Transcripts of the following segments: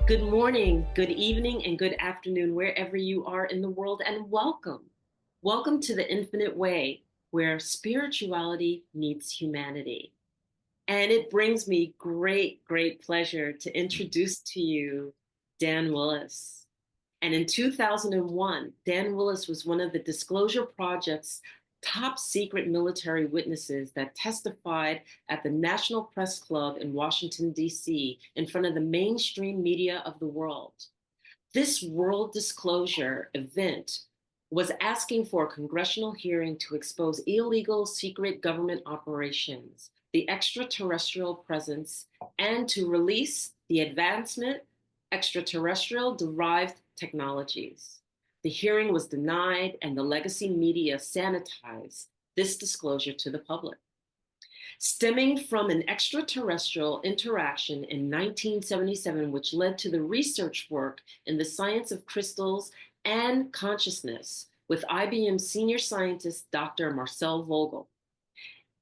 Good morning, good evening, and good afternoon, wherever you are in the world, and welcome. Welcome to the Infinite Way, where spirituality meets humanity. And it brings me great pleasure to introduce to you Dan Willis. And in 2001, Dan Willis was one of the Disclosure Project's top secret military witnesses that testified at the National Press Club in Washington, D.C., in front of the mainstream media of the world. This world disclosure event was asking for a congressional hearing to expose illegal secret government operations, the extraterrestrial presence, and to release the advancement extraterrestrial derived technologies. The hearing was denied, and the legacy media sanitized this disclosure to the public. Stemming from an extraterrestrial interaction in 1977, which led to the research work in the science of crystals and consciousness with IBM senior scientist Dr. Marcel Vogel.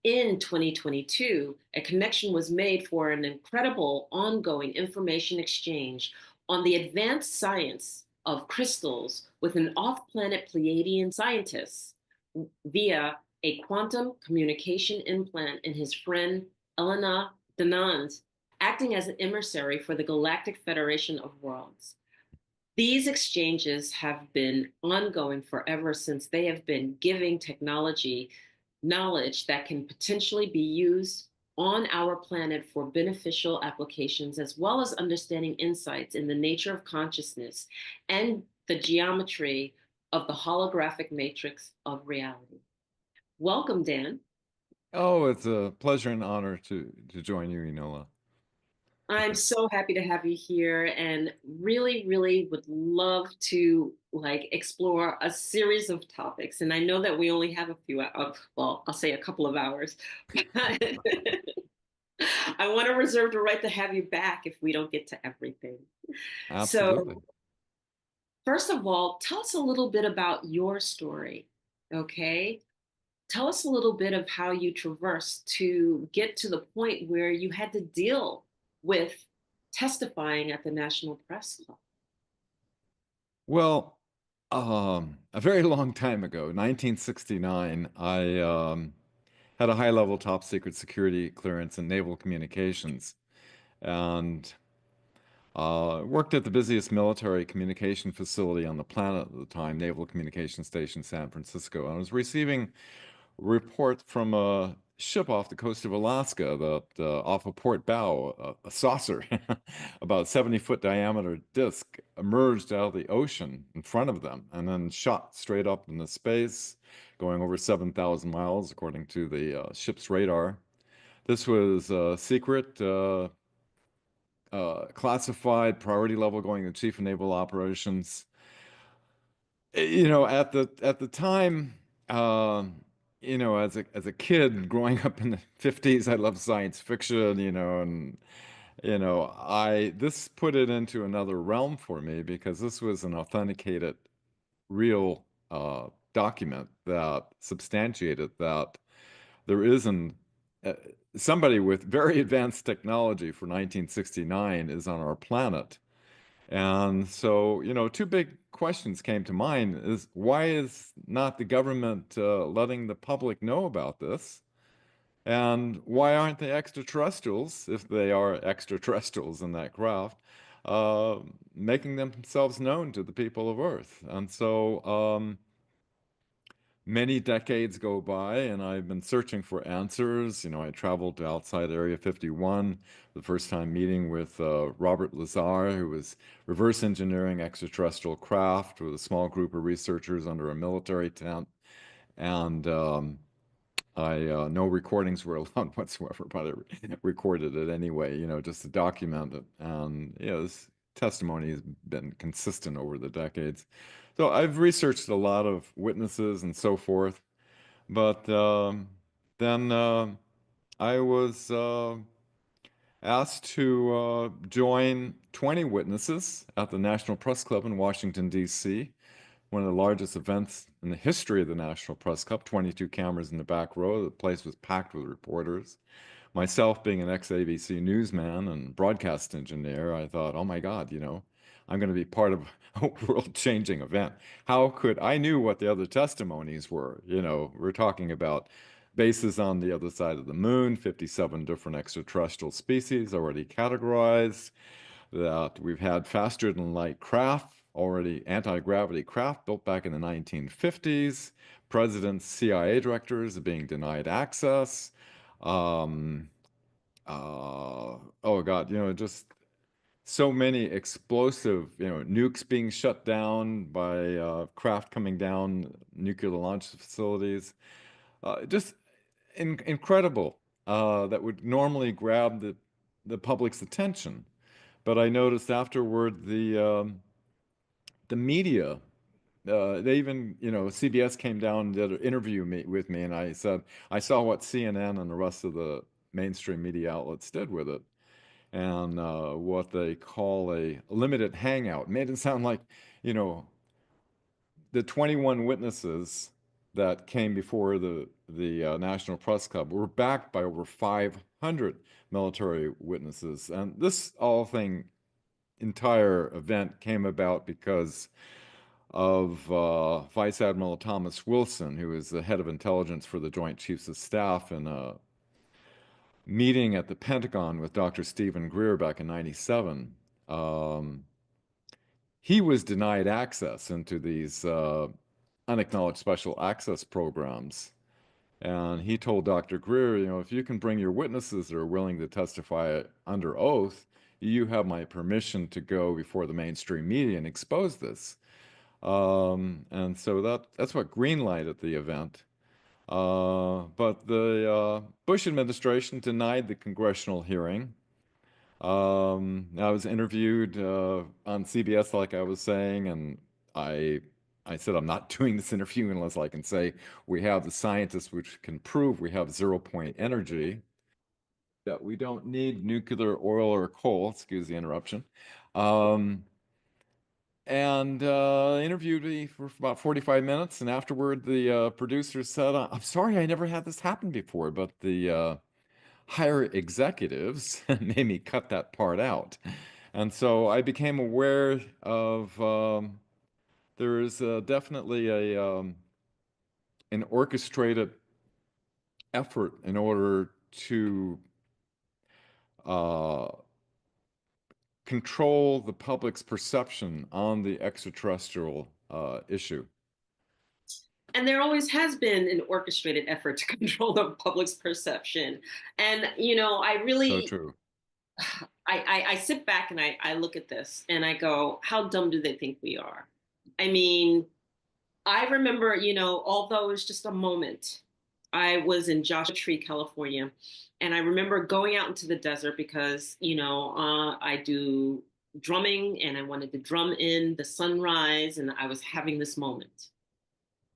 In 2022, a connection was made for an incredible ongoing information exchange on the advanced science of crystals with an off-planet Pleiadean scientist via a quantum communication implant in his friend Elena Danaan, acting as an emissary for the Galactic Federation of Worlds. These exchanges have been ongoing forever since they have been giving technology knowledge that can potentially be used on our planet for beneficial applications, as well as understanding insights in the nature of consciousness and the geometry of the holographic matrix of reality. Welcome, Dan. Oh, it's a pleasure and honor to join you, Enola. I'm so happy to have you here and really would love to explore a series of topics. And I know that we only have a few, well, I'll say a couple of hours. But I want to reserve the right to have you back if we don't get to everything. Absolutely. So, first of all, tell us a little bit about your story, okay? Tell us a little bit of how you traversed to get to the point where you had to deal with testifying at the National Press Club. Well, a very long time ago, 1969, I had a high-level top secret security clearance in naval communications and worked at the busiest military communication facility on the planet at the time, Naval Communication Station, San Francisco. And I was receiving report from a ship off the coast of Alaska that off a port bow, a saucer, about 70-foot diameter disc, emerged out of the ocean in front of them and then shot straight up into space, going over 7,000 miles, according to the ship's radar. This was secret, classified, priority level, going to Chief of Naval Operations. At the time, as a kid growing up in the 50s, I loved science fiction, and I this put it into another realm for me because this was an authenticated, real document that substantiated that there isn't uh, somebody with very advanced technology for 1969 is on our planet. And so, two big questions came to mind is why is not the government letting the public know about this? And why aren't the extraterrestrials, if they are extraterrestrials in that craft, uh, making themselves known to the people of Earth? And so, many decades go by and I've been searching for answers. I traveled to outside Area 51, the first time meeting with Robert Lazar, who was reverse engineering extraterrestrial craft with a small group of researchers under a military tent. And I no recordings were allowed whatsoever, but I recorded it anyway, just to document it. And this testimony has been consistent over the decades. So I've researched a lot of witnesses and so forth, but then I was asked to join 20 witnesses at the National Press Club in Washington, D.C., one of the largest events in the history of the National Press Club, 22 cameras in the back row. The place was packed with reporters. myself being an ex-ABC newsman and broadcast engineer, I thought, oh my God, I'm going to be part of a world-changing event. How could I knew what the other testimonies were? We're talking about bases on the other side of the moon, 57 different extraterrestrial species already categorized, that we've had faster than light craft, already anti-gravity craft built back in the 1950s, presidents, CIA directors being denied access. Um, oh God, just so many explosive, nukes being shut down by craft coming down, nuclear launch facilities. Just incredible that would normally grab the public's attention. But I noticed afterward the media, they even, CBS came down and did an interview with me, and I said, I saw what CNN and the rest of the mainstream media outlets did with it, and what they call a limited hangout. Made it sound like, you know, the 21 witnesses that came before the National Press Club were backed by over 500 military witnesses, and this all thing entire event came about because of Vice Admiral Thomas Wilson, who is the head of intelligence for the Joint Chiefs of Staff, in a meeting at the Pentagon with Dr. Stephen Greer back in '97. Um, he was denied access into these unacknowledged special access programs. And he told Dr. Greer, if you can bring your witnesses that are willing to testify under oath, you have my permission to go before the mainstream media and expose this. And so that's what greenlighted the event. But the Bush administration denied the congressional hearing. I was interviewed on CBS, like I was saying, and I I said I'm not doing this interview unless I can say we have the scientists which can prove we have 0 point energy, that we don't need nuclear, oil, or coal. Excuse the interruption. Um, and interviewed me for about 45 minutes. And afterward, the producer said, I'm sorry, I never had this happen before, but the higher executives made me cut that part out. And so I became aware of there is definitely an orchestrated effort in order to uh, control the public's perception on the extraterrestrial issue. And there always has been an orchestrated effort to control the public's perception. And, I So really, true. I sit back and I look at this and I go, how dumb do they think we are? I mean, I remember, although it was just a moment, I was in Joshua Tree, California, and I remember going out into the desert because, I do drumming and I wanted to drum in the sunrise, and I was having this moment.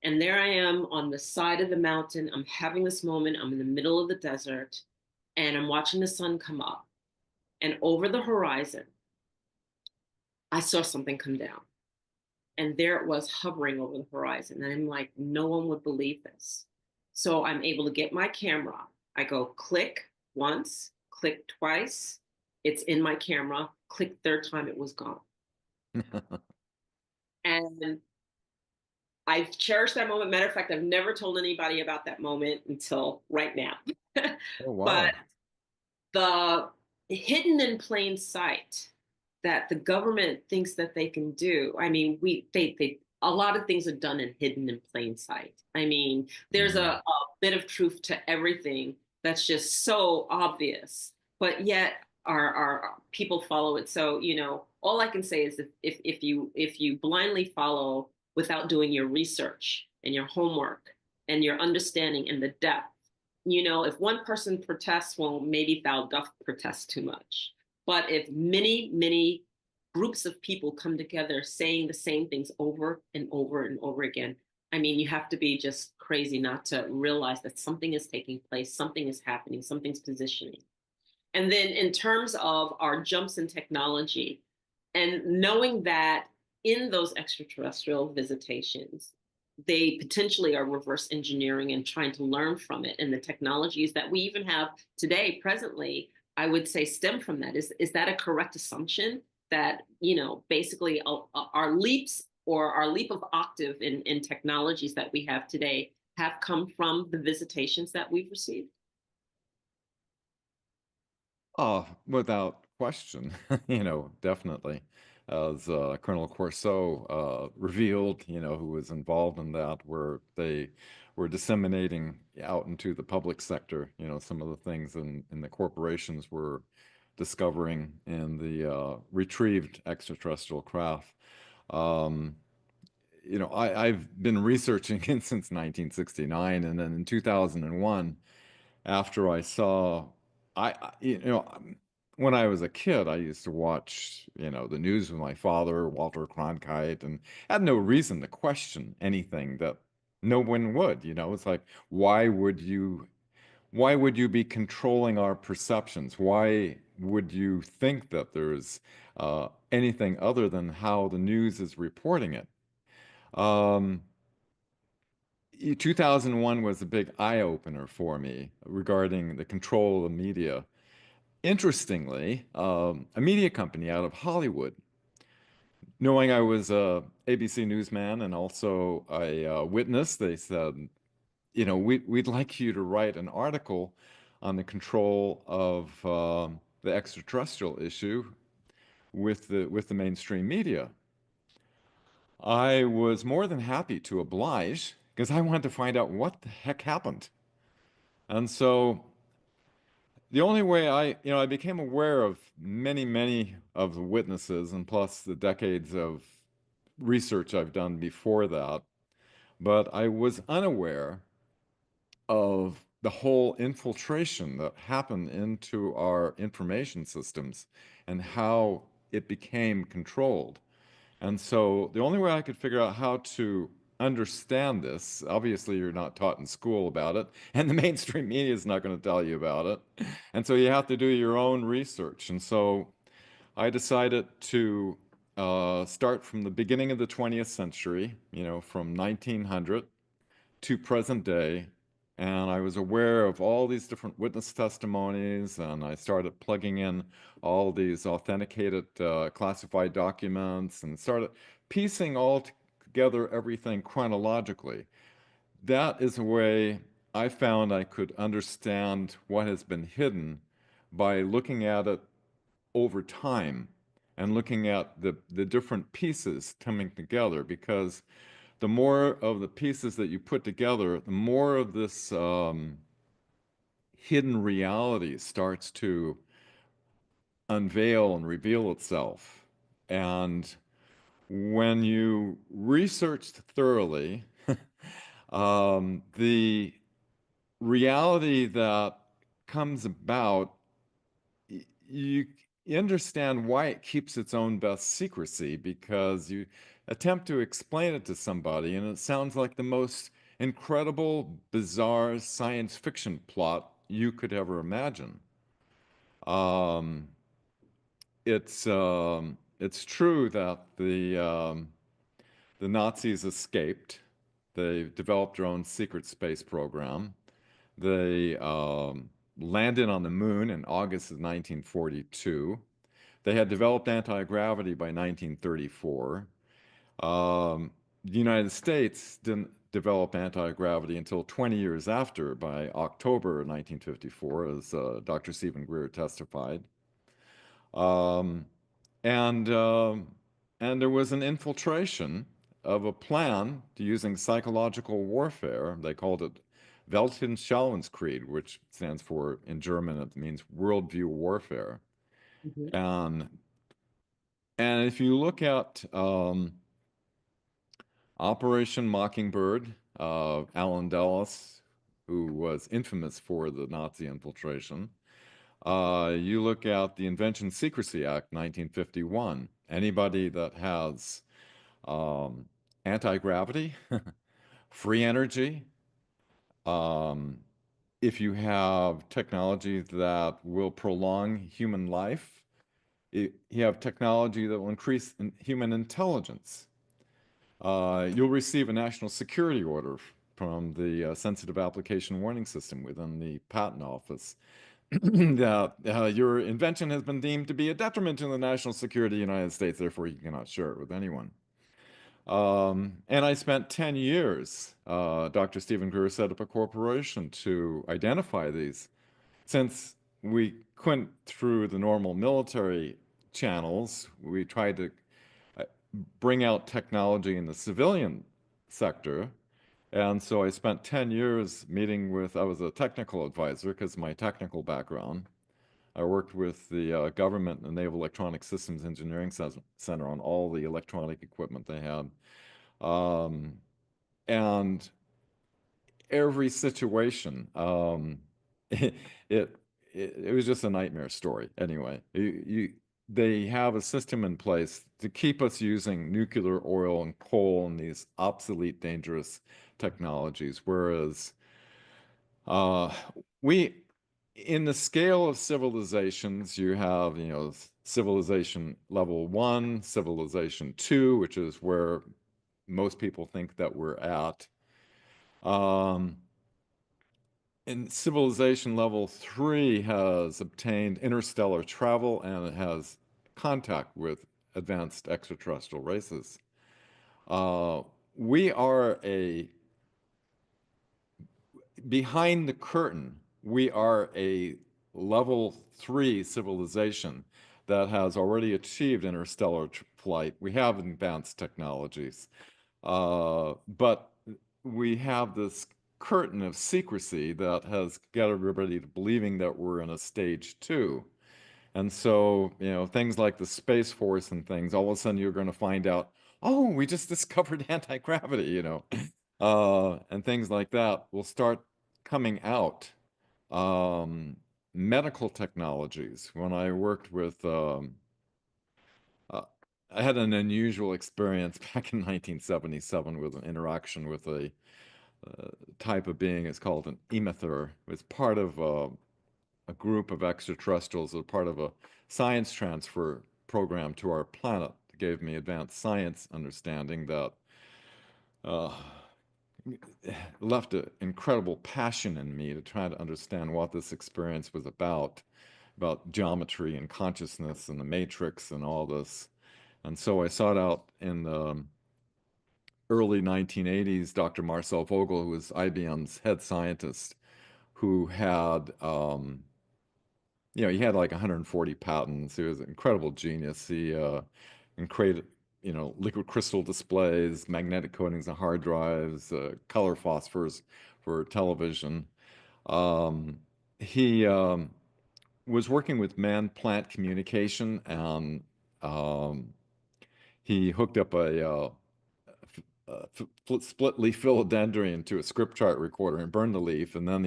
And there I am on the side of the mountain. I'm having this moment. I'm in the middle of the desert and I'm watching the sun come up. And over the horizon, I saw something come down. And there it was hovering over the horizon. And I'm like, no one would believe this. So I'm able to get my camera. I go click once, click twice. It's in my camera. Click third time, it was gone. And I've cherished that moment. Matter of fact, I've never told anybody about that moment until right now. Oh, But wow. the hidden in plain sight that the government thinks that they can do. I mean, they a lot of things are done and hidden in plain sight. I mean, there's Mhm. a bit of truth to everything that's just so obvious, but yet our people follow it. So, all I can say is if you blindly follow without doing your research and your homework and your understanding and the depth, if one person protests, well, maybe thou doth protest too much. But if many, many groups of people come together saying the same things over and over and over again, I mean, you have to be just crazy not to realize that something is taking place, something is happening, something's positioning. And then in terms of our jumps in technology, and knowing that in those extraterrestrial visitations, they potentially are reverse engineering and trying to learn from it. And the technologies that we even have today, presently, I would say stem from that. Is that a correct assumption that, basically our leaps or our leap of octave in technologies that we have today have come from the visitations that we've received? Without question, definitely. As Colonel Corso revealed, who was involved in that, where they were disseminating out into the public sector, some of the things in the corporations were discovering in the retrieved extraterrestrial craft. Um, I've been researching it since 1969, and then in 2001, after I saw, when I was a kid, I used to watch, the news with my father, Walter Cronkite, and had no reason to question anything that no one would, it's like, why would you be controlling our perceptions? Why would you think that there's anything other than how the news is reporting it? Um, 2001 was a big eye-opener for me regarding the control of the media. Interestingly, a media company out of Hollywood, knowing I was a ABC newsman and also a witness, they said, we'd like you to write an article on the control of the extraterrestrial issue with the mainstream media. I was more than happy to oblige because I wanted to find out what the heck happened. And so the only way I became aware of many, many of the witnesses and plus the decades of research I've done before that, but I was unaware of the whole infiltration that happened into our information systems and how it became controlled. And so the only way I could figure out how to understand this, obviously you're not taught in school about it, and the mainstream media is not going to tell you about it. And so you have to do your own research. And so I decided to start from the beginning of the 20th century, from 1900 to present day. And I was aware of all these different witness testimonies, and I started plugging in all these authenticated classified documents and started piecing all together everything chronologically. That is a way I found I could understand what has been hidden by looking at it over time and looking at the different pieces coming together, because the more of the pieces that you put together, the more of this hidden reality starts to unveil and reveal itself. And when you researched thoroughly, the reality that comes about, you understand why it keeps its own best secrecy, because you attempt to explain it to somebody and it sounds like the most incredible, bizarre science fiction plot you could ever imagine. Um, it's true that the Nazis escaped. They developed their own secret space program. They landed on the moon in August of 1942. They had developed anti-gravity by 1934. The United States didn't develop anti-gravity until 20 years after, by October 1954, as Dr. Stephen Greer testified. Um, and and there was an infiltration of a plan to using psychological warfare. They called it Weltanschauungskrieg, which stands for, in German, it means worldview warfare. Mhm. And and if you look at Operation Mockingbird, Alan Dulles, who was infamous for the Nazi infiltration, you look at the Invention Secrecy Act, 1951. Anybody that has um, anti-gravity, free energy, um, if you have technology that will prolong human life, you have technology that will increase human intelligence. you'll receive a national security order from the Sensitive Application Warning System within the Patent Office that your invention has been deemed to be a detriment to the national security of the United States, therefore you cannot share it with anyone. And I spent 10 years, Dr. Stephen Greer set up a corporation to identify these. Since we couldn't through the normal military channels, we tried to uh, bring out technology in the civilian sector. And so I spent 10 years meeting with, I was a technical advisor because of my technical background. I worked with the government and Naval Electronic Systems Engineering Center on all the electronic equipment they had. And every situation, it, it it was just a nightmare story. Anyway, they have a system in place to keep us using nuclear, oil, and coal and these obsolete, dangerous technologies, whereas uh, we, in the scale of civilizations, you have, civilization level 1, civilization 2, which is where most people think that we're at. Um, and civilization level 3 has obtained interstellar travel and it has contact with advanced extraterrestrial races. Uh, we are behind the curtain, we are a level 3 civilization that has already achieved interstellar flight. We have advanced technologies. But we have this curtain of secrecy that has got everybody to believing that we're in a stage 2. And so, things like the Space Force and things, all of a sudden you're going to find out, oh, we just discovered anti-gravity, and things like that will start coming out. Um, Medical technologies. When I worked with uh, I had an unusual experience back in 1977 with an interaction with a type of being. It's called an emether. It's part of a group of extraterrestrials that are part of a science transfer program to our planet. It gave me advanced science understanding that uh, left an incredible passion in me to try to understand what this experience was about geometry and consciousness and the matrix and all this. And so I sought out in the early 1980s Dr. Marcel Vogel, who was IBM's head scientist, who had, he had like 140 patents. He was an incredible genius. He created, liquid crystal displays, magnetic coatings on hard drives, color phosphors for television. Um, he was working with man-plant communication, and um, he hooked up a split leaf philodendron to a script chart recorder and burned the leaf. And then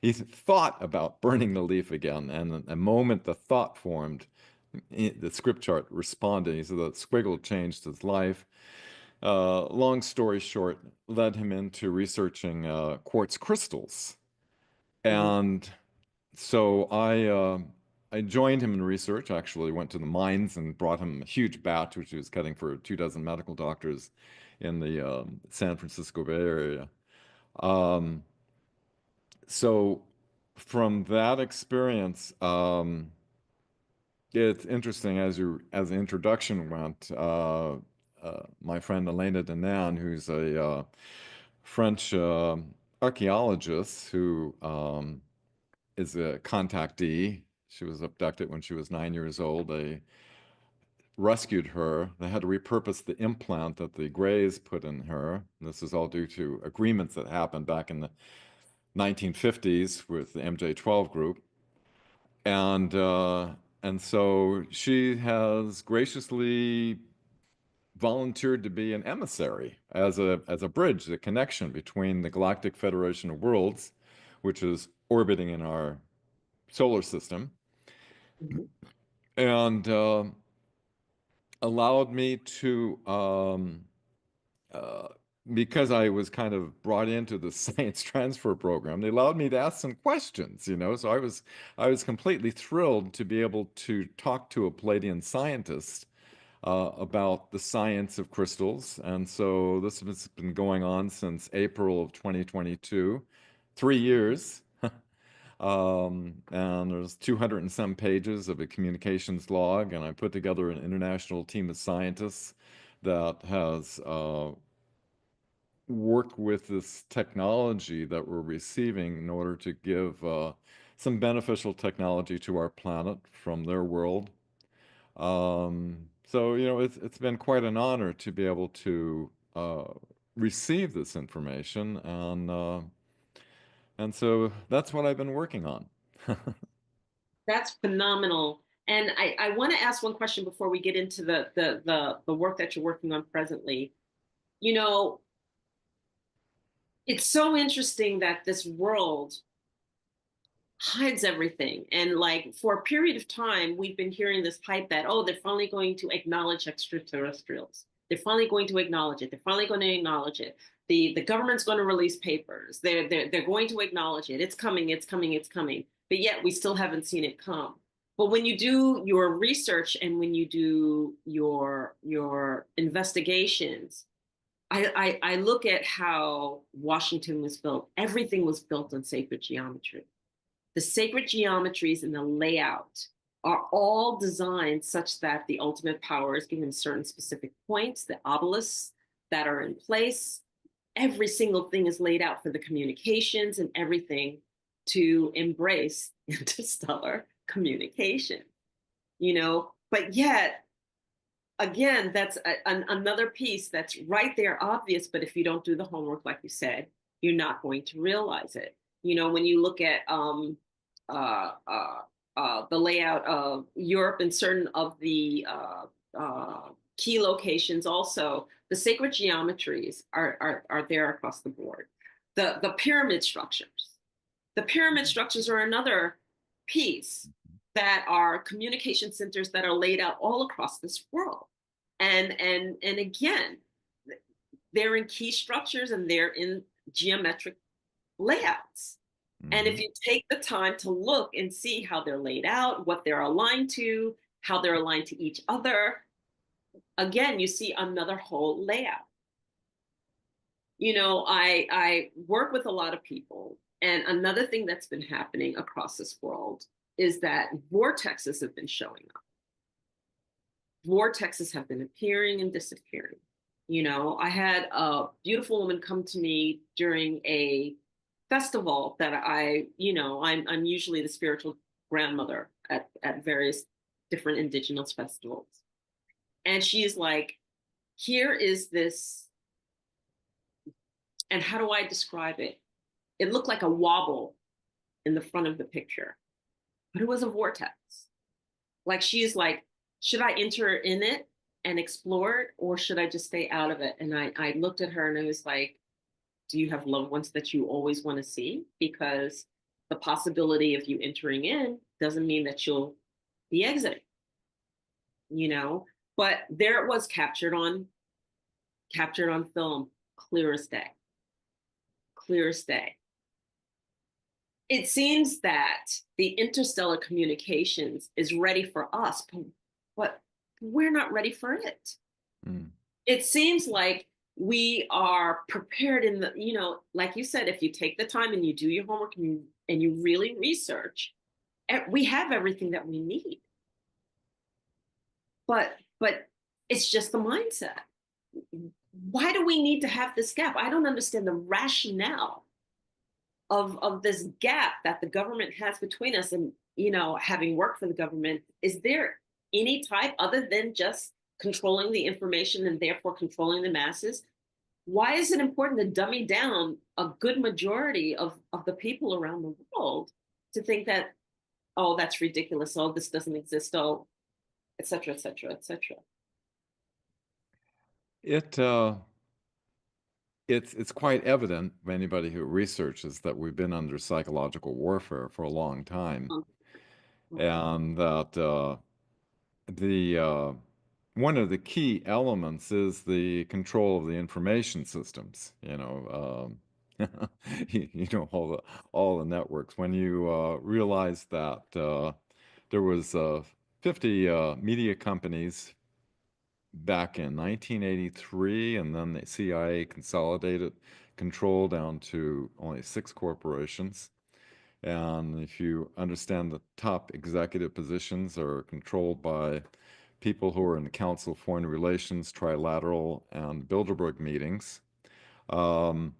he thought about burning the leaf again. And the moment the thought formed, the script chart responded. He said that squiggle changed his life. Long story short, led him into researching quartz crystals. Mhm. And so I joined him in research. Actually, went to the mines and brought him a huge batch, which he was cutting for 2 dozen medical doctors in the San Francisco Bay Area. Um, so from that experience, it's interesting as the introduction went. My friend Elena Danaan, who's a French archaeologist who is a contactee. She was abducted when she was 9 years old. They rescued her. They had to repurpose the implant that the Greys put in her. And this is all due to agreements that happened back in the 1950s with the MJ12 group. And so she has graciously volunteered to be an emissary as a bridge, the connection between the Galactic Federation of Worlds, which is orbiting in our solar system, Mhm. and allowed me to uh, because I was kind of brought into the science transfer program, they allowed me to ask some questions, So I was completely thrilled to be able to talk to a Pleiadean scientist about the science of crystals. And so this has been going on since April of 2022, 3 years. And there's 200 and some pages of a communications log, and I put together an international team of scientists that has worked with this technology that we're receiving in order to give some beneficial technology to our planet from their world. So, it's been quite an honor to be able to receive this information, and so that's what I've been working on. That's phenomenal. And I want to ask one question before we get into the work that you're working on presently. You know, it's so interesting that this world hides everything. And like for a period of time, we've been hearing this hype that, oh, they're finally going to acknowledge extraterrestrials. They're finally going to acknowledge it. They're finally going to acknowledge it. The government's going to release papers. They're going to acknowledge it. It's coming, it's coming, it's coming. But yet we still haven't seen it come. But when you do your research and when you do your investigations, I look at how Washington was built. Everything was built on sacred geometry. The sacred geometries and the layout are all designed such that the ultimate power is given certain specific points, the obelisks that are in place. Every single thing is laid out for the communications and everything to embrace interstellar communication, but yet, again, that's another piece that's right there, obvious, but if you don't do the homework, like you said, you're not going to realize it. When you look at uh, uh, the layout of Europe and certain of the key locations, also the sacred geometries are there across the board. The pyramid structures, are another piece that are communication centers that are laid out all across this world, and again, they're in key structures and they're in geometric layouts. And if Mhm. you take the time to look and see how they're laid out, what they're aligned to, how they're aligned to each other, again, you see another whole layout. I work with a lot of people, and another thing that's been happening across this world is that vortexes have been showing up. Vortexes have been appearing and disappearing. I had a beautiful woman come to me during a festival that I'm usually the spiritual grandmother at various different indigenous festivals. And she's like, here is this, and how do I describe it? It looked like a wobble in the front of the picture, but it was a vortex. Like she's like, should I enter in it and explore it, or should I just stay out of it? And I looked at her and I was like, do you have loved ones that you always want to see? Because the possibility of you entering in doesn't mean that you'll be exiting, you know? But there it was, captured on film, clear as day. Clear as day. It seems that the interstellar communications is ready for us, but we're not ready for it. Mm. It seems like we are prepared in the, like you said, if you take the time and you do your homework and you really research, we have everything that we need. But it's just the mindset. Why do we need to have this gap? I don't understand the rationale of this gap that the government has between us. And having worked for the government, is there any type other than just controlling the information and therefore controlling the masses? Why is it important to dummy down a good majority of the people around the world to think that, oh, that's ridiculous, oh, this doesn't exist, oh, et cetera, et cetera, et cetera? It uh, it's quite evident to anybody who researches that we've been under psychological warfare for a long time, Um, and that the one of the key elements is the control of the information systems. All the networks. When you realize that there was 50 media companies back in 1983, and then the CIA consolidated control down to only 6 corporations. And if you understand, the top executive positions are controlled by people who are in the Council of Foreign Relations, Trilateral, and Bilderberg meetings, um,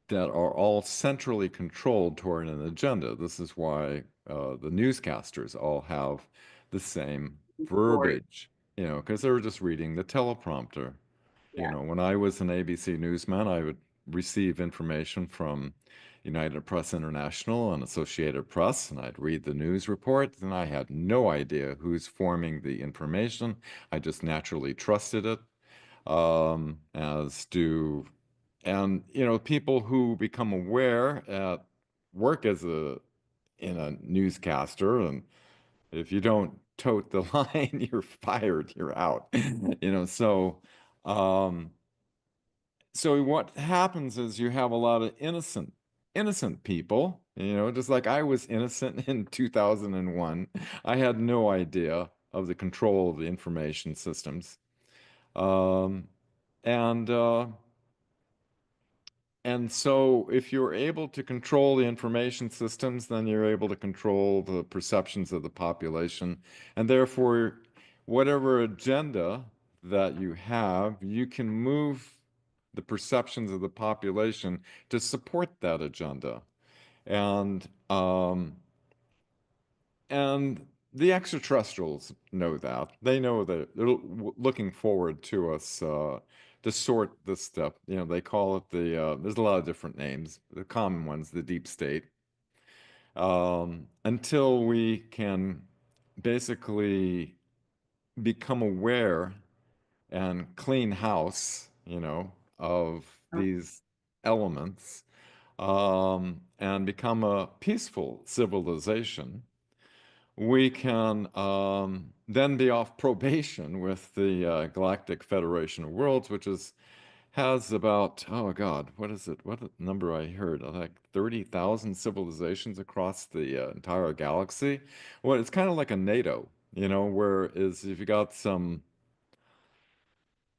that are all centrally controlled toward an agenda. This is why the newscasters all have the same Story. verbiage, because they were just reading the teleprompter. Yeah. When I was an ABC newsman, I would receive information from United Press International and Associated Press, and I'd read the news report, and I had no idea who's forming the information. I just naturally trusted it, as do, and people who become aware at work as a newscaster, and if you don't tote the line, you're fired, you're out. Um, so what happens is you have a lot of innocent people, just like I was innocent in 2001. I had no idea of the control of the information systems. Um, and and so if you're able to control the information systems, then you're able to control the perceptions of the population. And therefore, whatever agenda that you have, you can move the perceptions of the population to support that agenda. And and the extraterrestrials know that. They know that they're looking forward to us to sort this stuff. They call it there's a lot of different names. The common ones, the deep state. Until we can basically become aware and clean house, of these elements, and become a peaceful civilization, we can then be off probation with the Galactic Federation of Worlds, which has about, oh God, what is it? What number I heard? Like 30,000 civilizations across the entire galaxy. Well, it's kind of like a NATO, whereas if you got some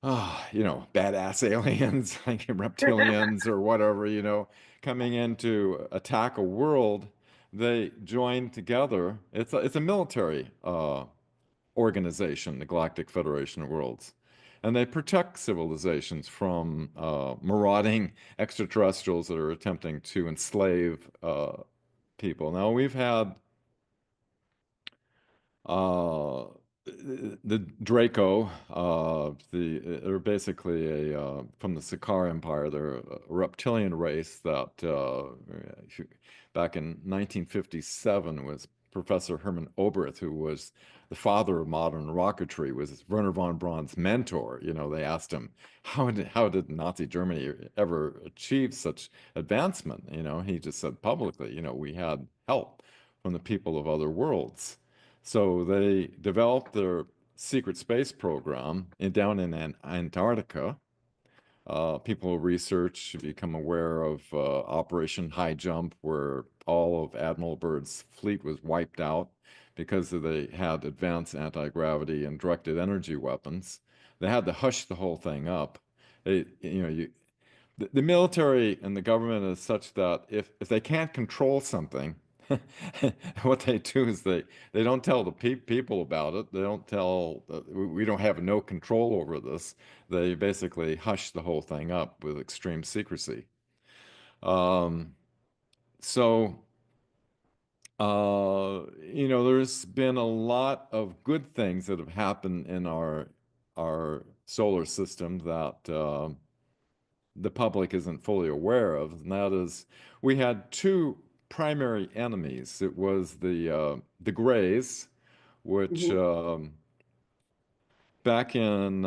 badass aliens like reptilians or whatever, coming in to attack a world, they join together. It's a military organization, the Galactic Federation of Worlds, and they protect civilizations from marauding extraterrestrials that are attempting to enslave people. Now we've had uh, the Draco, they're basically from the Sakaar Empire. They're a reptilian race that back in 1957 was Professor Hermann Oberth, who was the father of modern rocketry, was Wernher von Braun's mentor. They asked him, how did Nazi Germany ever achieve such advancement? He just said publicly, we had help from the people of other worlds. So they developed their secret space program down in Antarctica. People who research should become aware of Operation High Jump, where all of Admiral Byrd's fleet was wiped out because they had advanced anti-gravity and directed energy weapons. They had to hush the whole thing up. They, you know, you, the military and the government is such that if they can't control something, what they do is they don't tell the people about it. They don't tell, we don't have no control over this. They basically hush the whole thing up with extreme secrecy. Um, so, there's been a lot of good things that have happened in our solar system that the public isn't fully aware of, and that is we had two primary enemies. It was the Greys, which Mhm. back in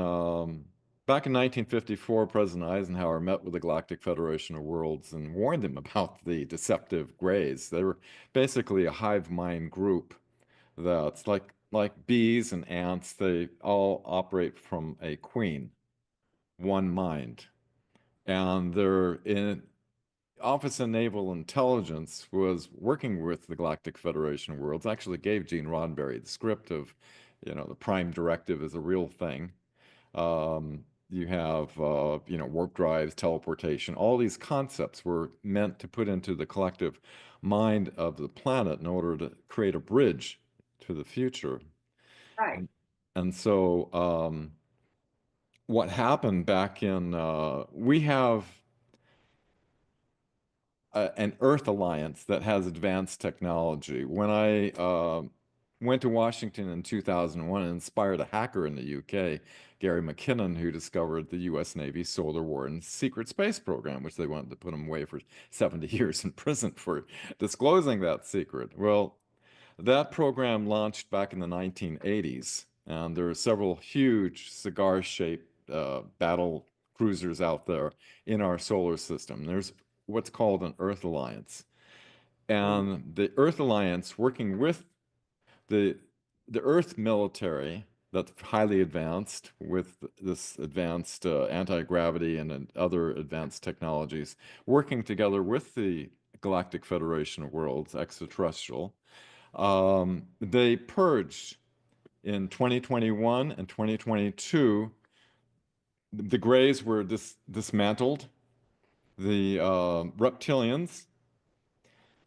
back in 1954, President Eisenhower met with the Galactic Federation of Worlds and warned them about the deceptive Greys. They were basically a hive mind group that's like bees and ants. They all operate from a queen, one mind, and they're in Office of Naval Intelligence was working with the Galactic Federation of Worlds, actually gave Gene Roddenberry the script of, the Prime Directive is a real thing. You have, warp drives, teleportation. All these concepts were meant to put into the collective mind of the planet in order to create a bridge to the future. Right. And, and so, what happened back in, we have an Earth Alliance that has advanced technology. When I went to Washington in 2001 and inspired a hacker in the UK, Gary McKinnon, who discovered the US Navy Solar Warden's secret space program, which they wanted to put him away for 70 years in prison for disclosing that secret. Well, that program launched back in the 1980s, and there are several huge cigar-shaped battle cruisers out there in our solar system. There's what's called an Earth Alliance. Mhm. And the Earth Alliance, working with the the Earth military that's highly advanced with this advanced anti-gravity and other advanced technologies, working together with the Galactic Federation of Worlds, extraterrestrial, they purged in 2021 and 2022. The Greys were dismantled. The reptilians,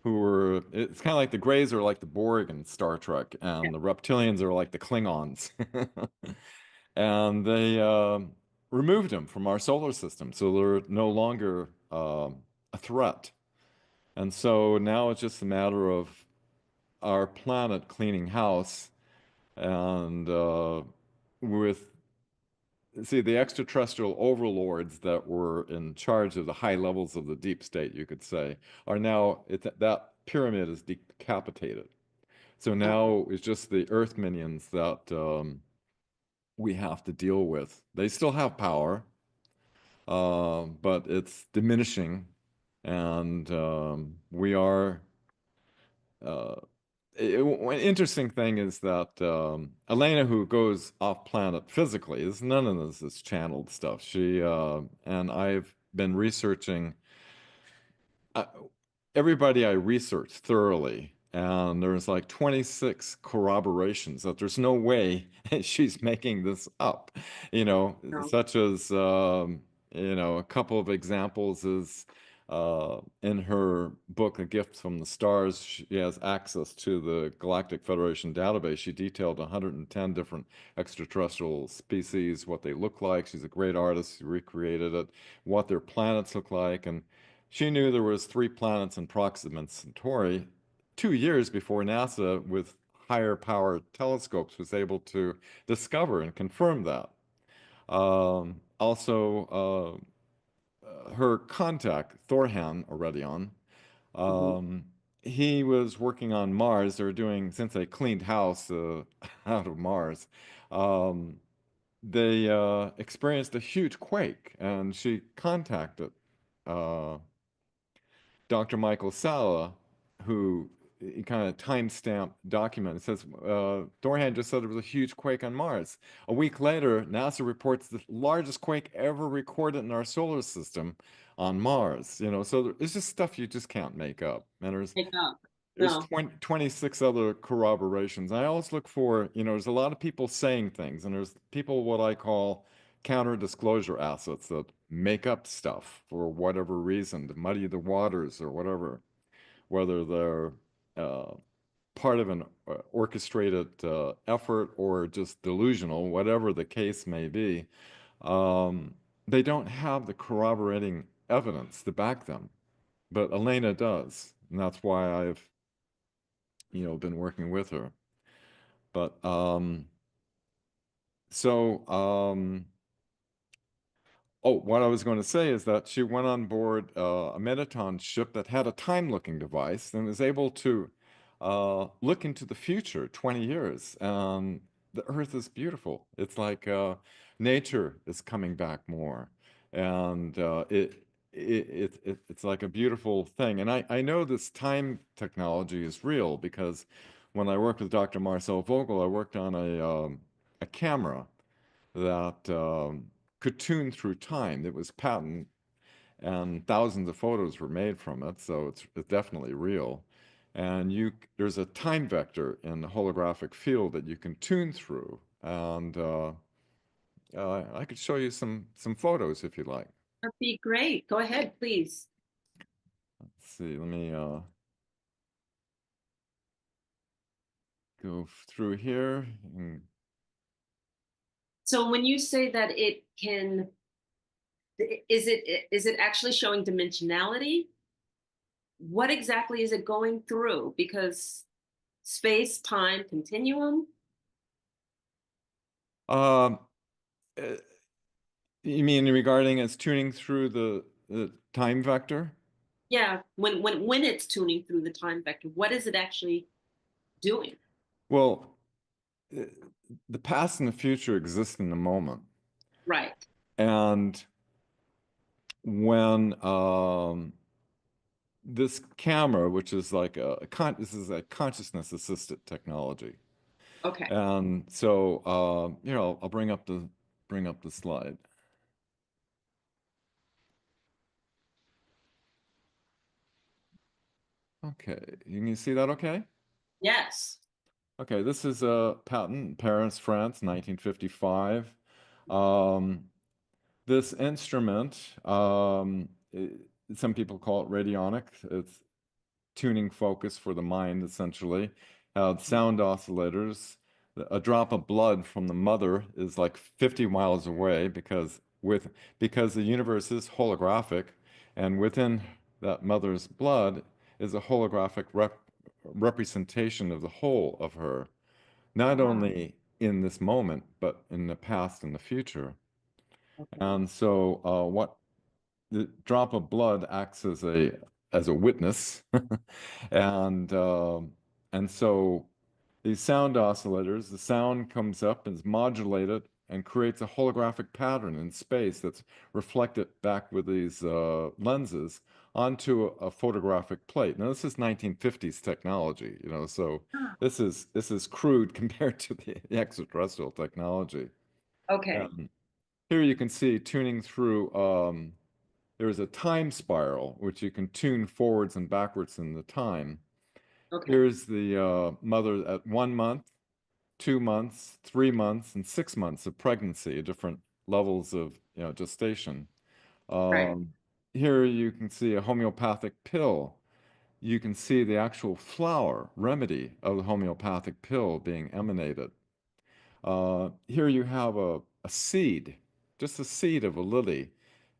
who were, it's kind of like the Greys are like the Borg in Star Trek, Yeah. and the reptilians are like the Klingons. And they removed them from our solar system, so they're no longer a threat. And so now it's just a matter of our planet cleaning house and with see the extraterrestrial overlords that were in charge of the high levels of the deep state, you could say, are now that pyramid is decapitated. So Okay. now it's just the Earth minions that we have to deal with. They still have power, but it's diminishing, and we are. Uh, One interesting thing is that Elena, who goes off planet physically, is none of this is channeled stuff. She and I've been researching uh, everybody I researched thoroughly, and there's like 26 corroborations that there's no way she's making this up, No. such as, a couple of examples is in her book, A Gift from the Stars, she has access to the Galactic Federation database. She detailed 110 different extraterrestrial species, what they look like. She's a great artist. She recreated it, what their planets look like, and she knew there was 3 planets in Proxima Centauri 2 years before NASA, with higher power telescopes, was able to discover and confirm that. Also, her contact, Thorhan Aurelian, Mhm. um, he was working on Mars. They were doing, since they cleaned house out of Mars, um, they experienced a huge quake, and she contacted uh, Dr. Michael Salla, who he kind of timestamp document. It says Thorhan just said there was a huge quake on Mars. A week later, NASA reports the largest quake ever recorded in our solar system on Mars. So it's just stuff you just can't make up. And Take up. there's No. 26 other corroborations. I always look for, there's a lot of people saying things, and there's people what I call counter disclosure assets that make up stuff for whatever reason to muddy the waters or whatever, whether they're uh, part of an orchestrated effort or just delusional, whatever the case may be. Um, they don't have the corroborating evidence to back them, but Elena does, and that's why I've been working with her. But so oh, what I was going to say is that she went on board a Metaton ship that had a time-looking device and was able to look into the future 20 years. The Earth is beautiful. It's like nature is coming back more, and it's like a beautiful thing. And I know this time technology is real because when I worked with Dr. Marcel Vogel, I worked on a camera that could tune through time. It was patent, and thousands of photos were made from it, so it's definitely real. And there's a time vector in the holographic field that you can tune through, and I could show you some photos if you like. That'd be great. Go ahead, please. Let's see. Let me go through here. So when you say that it can, is it actually showing dimensionality? What exactly is it going through? Because space, time, continuum. Um, uh, you mean regarding its tuning through the time vector? Yeah, when it's tuning through the time vector, what is it actually doing? Well, uh, the past and the future exist in the moment. Right. And when this camera, which is like this is a consciousness assisted technology. Okay. And so I'll bring up the slide. Okay, you can see that okay? Yes. Okay, this is a patent in Paris, France, 1955. Um, this instrument, some people call it radionic. It's tuning focus for the mind, essentially. Had sound oscillators. A drop of blood from the mother is like 50 miles away because the universe is holographic, and within that mother's blood is a holographic representation of the whole of her, not Ah, only in this moment, but in the past and the future. okay. And so, what the drop of blood acts as a witness, and and so these sound oscillators, the sound comes up and is modulated and creates a holographic pattern in space that's reflected back with these lenses onto a photographic plate. Now, this is 1950s technology, so Ah, this is crude compared to the extraterrestrial technology. okay. Um, Here you can see tuning through. There's a time spiral which you can tune forwards and backwards in the time. Okay. Here's the mother at 1 month, 2 months, 3 months, and 6 months of pregnancy, different levels of gestation. Right. Um, Here you can see a homeopathic pill. You can see the actual flower remedy of the homeopathic pill being emanated. Here you have a seed, just a seed of a lily,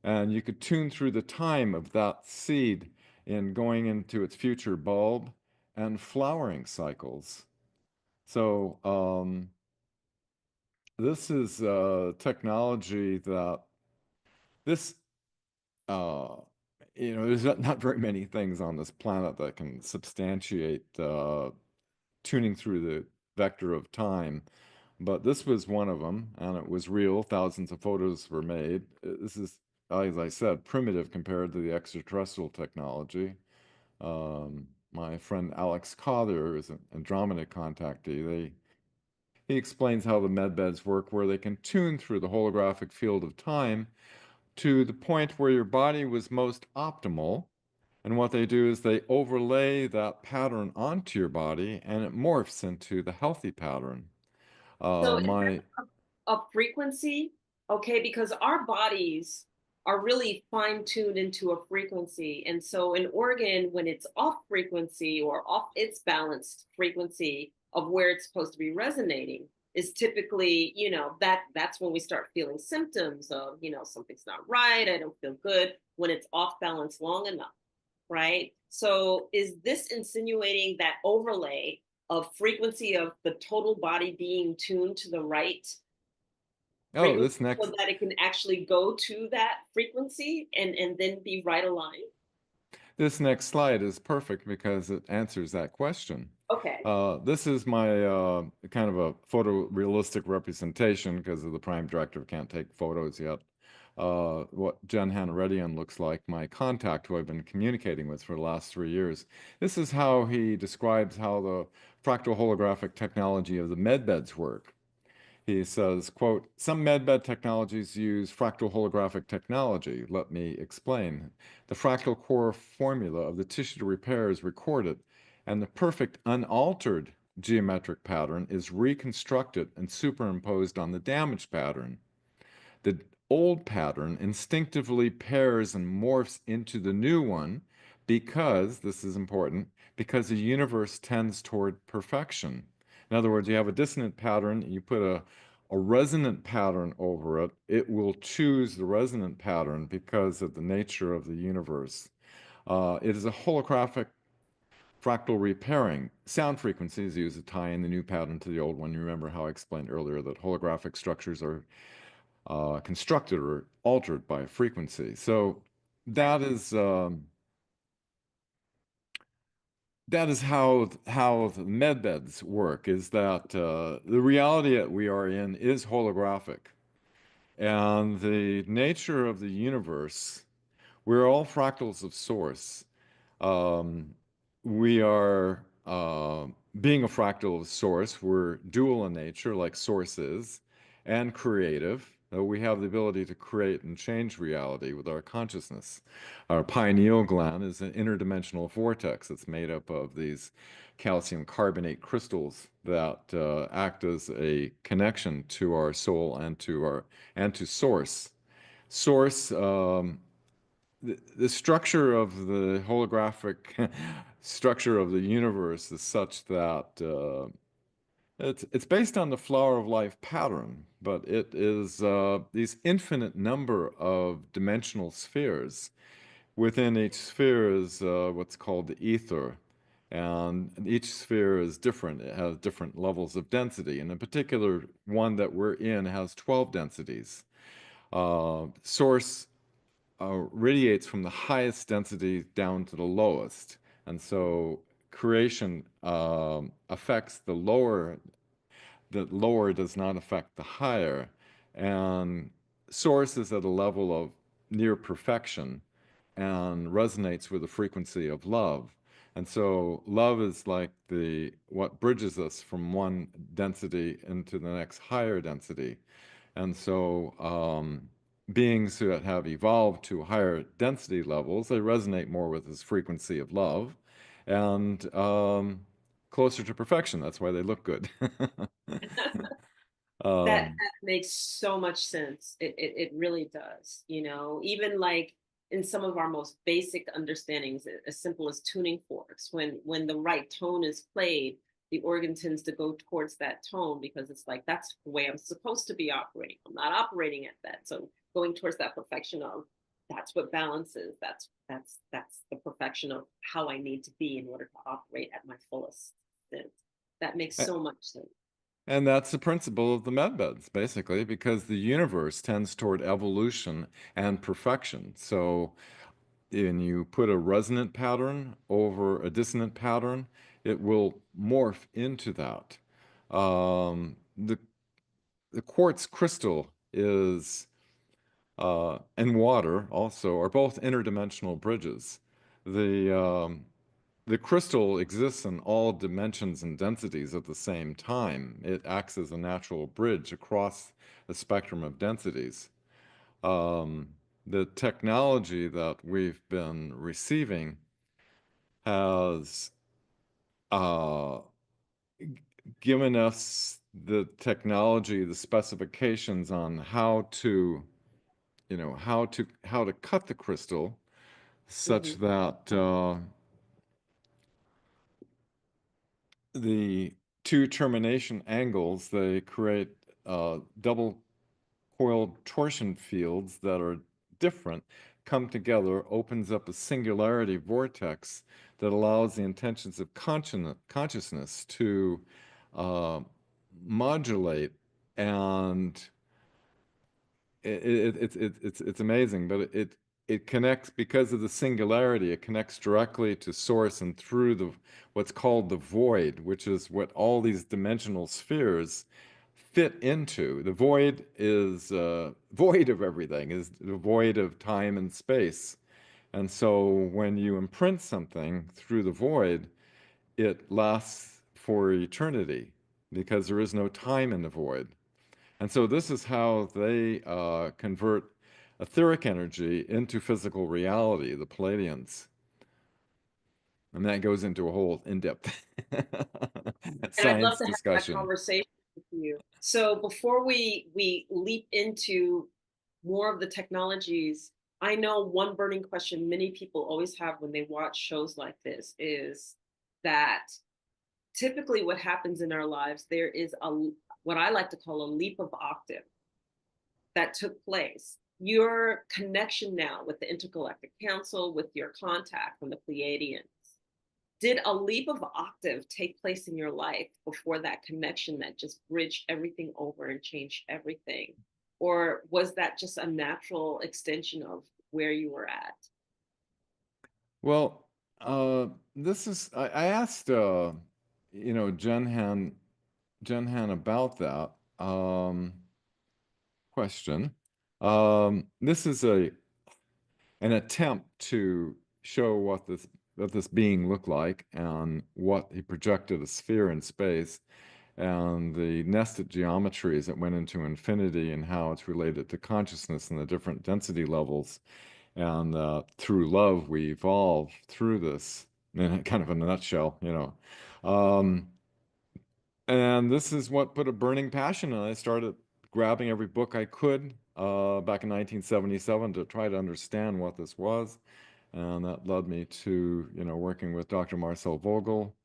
and you could tune through the time of that seed in going into its future bulb and flowering cycles. So this is technology that this uh, there's not very many things on this planet that can substantiate tuning through the vector of time. But this was one of them, and it was real. Thousands of photos were made. This is, as I said, primitive compared to the extraterrestrial technology. My friend Alex Collier is an Andromeda contactee. He explains how the medbeds work, where they can tune through the holographic field of time to the point where your body was most optimal. And what they do is they overlay that pattern onto your body, and it morphs into the healthy pattern. So is My a frequency, okay, because our bodies are really fine-tuned into a frequency. And so an organ, when it's off frequency or off its balanced frequency of where it's supposed to be resonating, is typically, that's when we start feeling symptoms of, something's not right, I don't feel good, when it's off balance long enough, right? So is this insinuating that overlay of frequency of the total body being tuned to the right oh, frequency this so next that it can actually go to that frequency and then be right aligned? this next slide is perfect because it answers that question. Okay. This is my kind of a photorealistic representation because of the prime directive can't take photos yet. What Jen Hanaredian looks like, my contact who I've been communicating with for the last 3 years. This is how he describes how the fractal holographic technology of the medbeds work. He says, quote, some medbed technologies use fractal holographic technology. Let me explain. The fractal core formula of the tissue to repair is recorded, and the perfect unaltered geometric pattern is reconstructed and superimposed on the damaged pattern. the old pattern instinctively pairs and morphs into the new one because, this is important, because the universe tends toward perfection. In other words, you have a dissonant pattern, you put a resonant pattern over it, it will choose the resonant pattern because of the nature of the universe. It is a holographic fractal repairing. Sound frequencies use to tie in the new pattern to the old one. You remember how I explained earlier that holographic structures are constructed or altered by frequency. So that is how the medbeds work. Is that the reality that we are in is holographic, and the nature of the universe. We're all fractals of source. Um, we are being a fractal of source. We're dual in nature, like source is, and creative. We have the ability to create and change reality with our consciousness. Our pineal gland is an interdimensional vortex that's made up of these calcium carbonate crystals that act as a connection to our soul and to source. Source the structure of the holographic structure of the universe is such that it's based on the flower of life pattern, but it is these infinite number of dimensional spheres. Within each sphere is what's called the ether, and each sphere is different. It has different levels of density, and in particular, one that we're in has 12 densities. Source radiates from the highest density down to the lowest. And so creation affects the lower does not affect the higher. And source is at a level of near perfection and resonates with the frequency of love. And so love is like the what bridges us from one density into the next higher density. And so beings that have evolved to higher density levels, they resonate more with this frequency of love and closer to perfection. That's why they look good. That um, makes so much sense. It really does. Even like in some of our most basic understandings, as simple as tuning forks, when the right tone is played, the organ tends to go towards that tone because it's like that's the way I'm supposed to be operating. I'm not operating at that. So going towards that perfection of that's what balances. That's the perfection of how I need to be in order to operate at my fullest sense. That makes so much sense. and that's the principle of the medbeds, basically, because the universe tends toward evolution and perfection. So when you put a resonant pattern over a dissonant pattern, it will morph into that. The quartz crystal is and water also are both interdimensional bridges. The the crystal exists in all dimensions and densities at the same time. It acts as a natural bridge across the spectrum of densities. Um, the technology that we've been receiving has uh, given us the technology, the specifications on how to, how to cut the crystal such Mhm. that the two termination angles they create double coiled torsion fields that are different come together, opens up a singularity vortex that allows the intentions of consciousness to uh, modulate and it's amazing, but it connects because of the singularity. It connects directly to source and through the what's called the void, which is what all these dimensional spheres fit into. The void is void of everything, is the void of time and space. And so when you imprint something through the void, it lasts for eternity because there is no time in the void. And so this is how they convert etheric energy into physical reality, the Pleiadians. And that goes into a whole in-depth And I'd love science to have that discussion. conversation with you. So before we leap into more of the technologies. I know one burning question many people always have when they watch shows like this is that typically what happens in our lives, there is a what I like to call a leap of octave that took place. Your connection now with the Intergalactic Council, with your contact from the Pleiadians, did a leap of octave take place in your life before that connection that just bridged everything over and changed everything? Or was that just a natural extension of where you were at? Well, this is I asked Jen Han about that question. This is a an attempt to show what this being looked like and what he projected a sphere in space and the nested geometries that went into infinity and how it's related to consciousness and the different density levels. And through love, we evolve through this in kind of a nutshell, you know. Um, and this is what put a burning passion in. I started grabbing every book I could back in 1977 to try to understand what this was. And that led me to, you know, working with Dr. Marcel Vogel.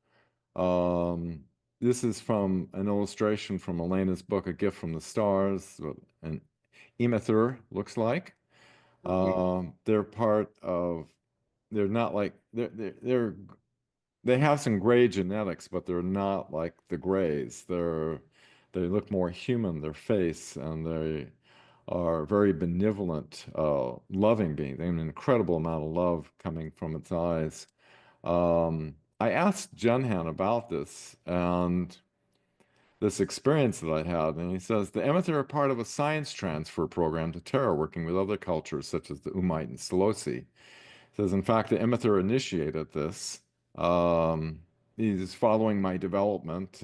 Um, this is from an illustration from Elena's book, A Gift from the Stars, what an emether looks like. Okay. They're part of, they're not like, they have some gray genetics, but they're not like the grays. They look more human, their face, and they are very benevolent, loving beings. They have an incredible amount of love coming from its eyes. I asked Junhan about this and this experience that I had, and he says the Emeth are part of a science transfer program to Terra, working with other cultures such as the Umaite and Selosi. Says, in fact, the Emether initiated this. Um, he's following my development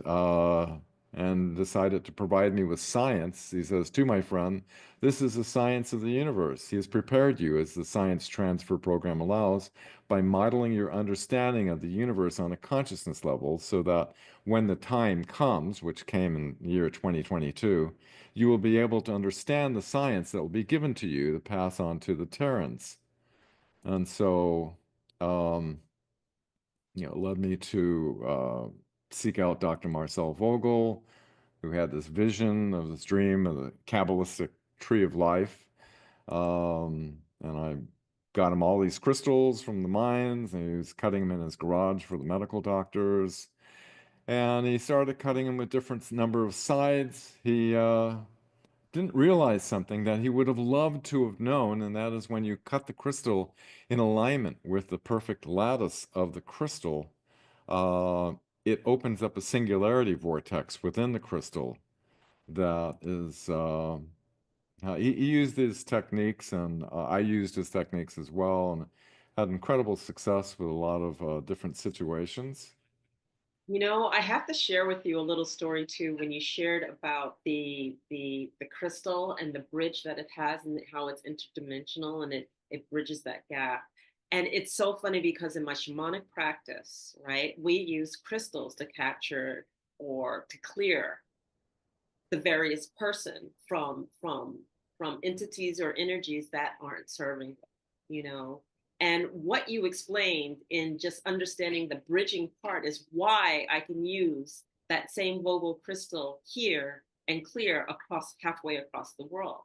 and decided to provide me with science. He says, to my friend, this is the science of the universe. He has prepared you, as the science transfer program allows, by modeling your understanding of the universe on a consciousness level so that when the time comes, which came in the year 2022, you will be able to understand the science that will be given to you to pass on to the Terrans. And so, um, you know, it led me to seek out Dr. Marcel Vogel, who had this vision of this dream of the Kabbalistic tree of life. And I got him all these crystals from the mines, and he was cutting them in his garage for the medical doctors. And he started cutting them with different number of sides. He didn't realize something that he would have loved to have known, and that is when you cut the crystal in alignment with the perfect lattice of the crystal, uh, it opens up a singularity vortex within the crystal that is. He used his techniques, and I used his techniques as well, and had incredible success with a lot of different situations. You know, I have to share with you a little story too. When you shared about the crystal and the bridge that it has, and how it's interdimensional and it bridges that gap. And it's so funny because in my shamanic practice, right, we use crystals to capture or to clear the various person from entities or energies that aren't serving them, you know. And what you explained in just understanding the bridging part is why I can use that same Vogel crystal here and clear across halfway across the world.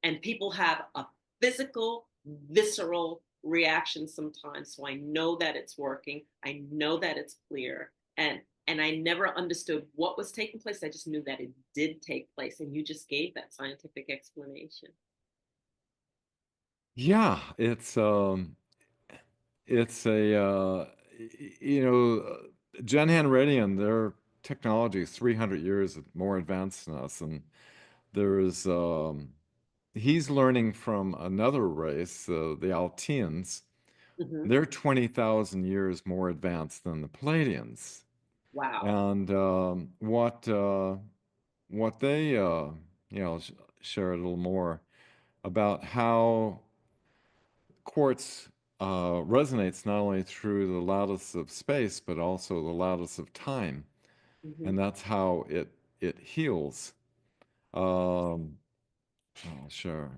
And people have a physical, visceral reaction sometimes. So I know that it's working. I know that it's clear. And I never understood what was taking place. I just knew that it did take place. And you just gave that scientific explanation. Yeah, it's a you know, Genhan Radian, their technology is 300 years more advanced than us, and there is he's learning from another race, the Alteans. Mm-hmm. They're 20,000 years more advanced than the Pleiadians. Wow. And what they you know share a little more about how quartz resonates not only through the lattice of space but also the lattice of time, Mm-hmm. and that's how it heals. Um, oh, sure.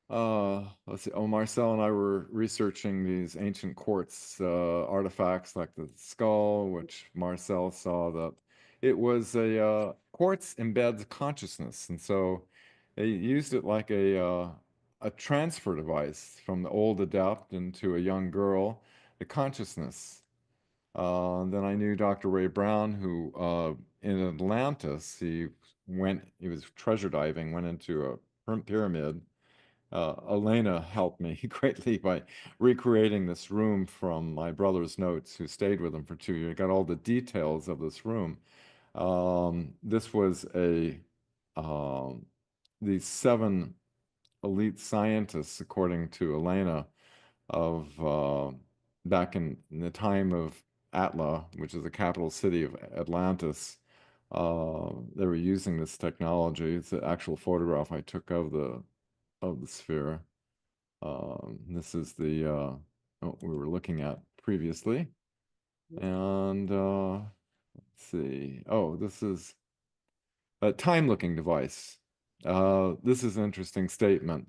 Let's see. Oh, Marcel and I were researching these ancient quartz artifacts like the skull, which Marcel saw that it was a quartz embeds consciousness, and so they used it like a transfer device from the old adept into a young girl, the consciousness. And then I knew Dr. Ray Brown, who in Atlantis, he was treasure diving, went into a pyramid. Elena helped me greatly by recreating this room from my brother's notes, who stayed with him for 2 years. Got all the details of this room. This was these seven elite scientists, according to Elena, of back in the time of Atla, which is the capital city of Atlantis. They were using this technology. It's an actual photograph I took of the sphere. This is the what we were looking at previously. And let's see. Oh, this is a time-looking device. This is an interesting statement.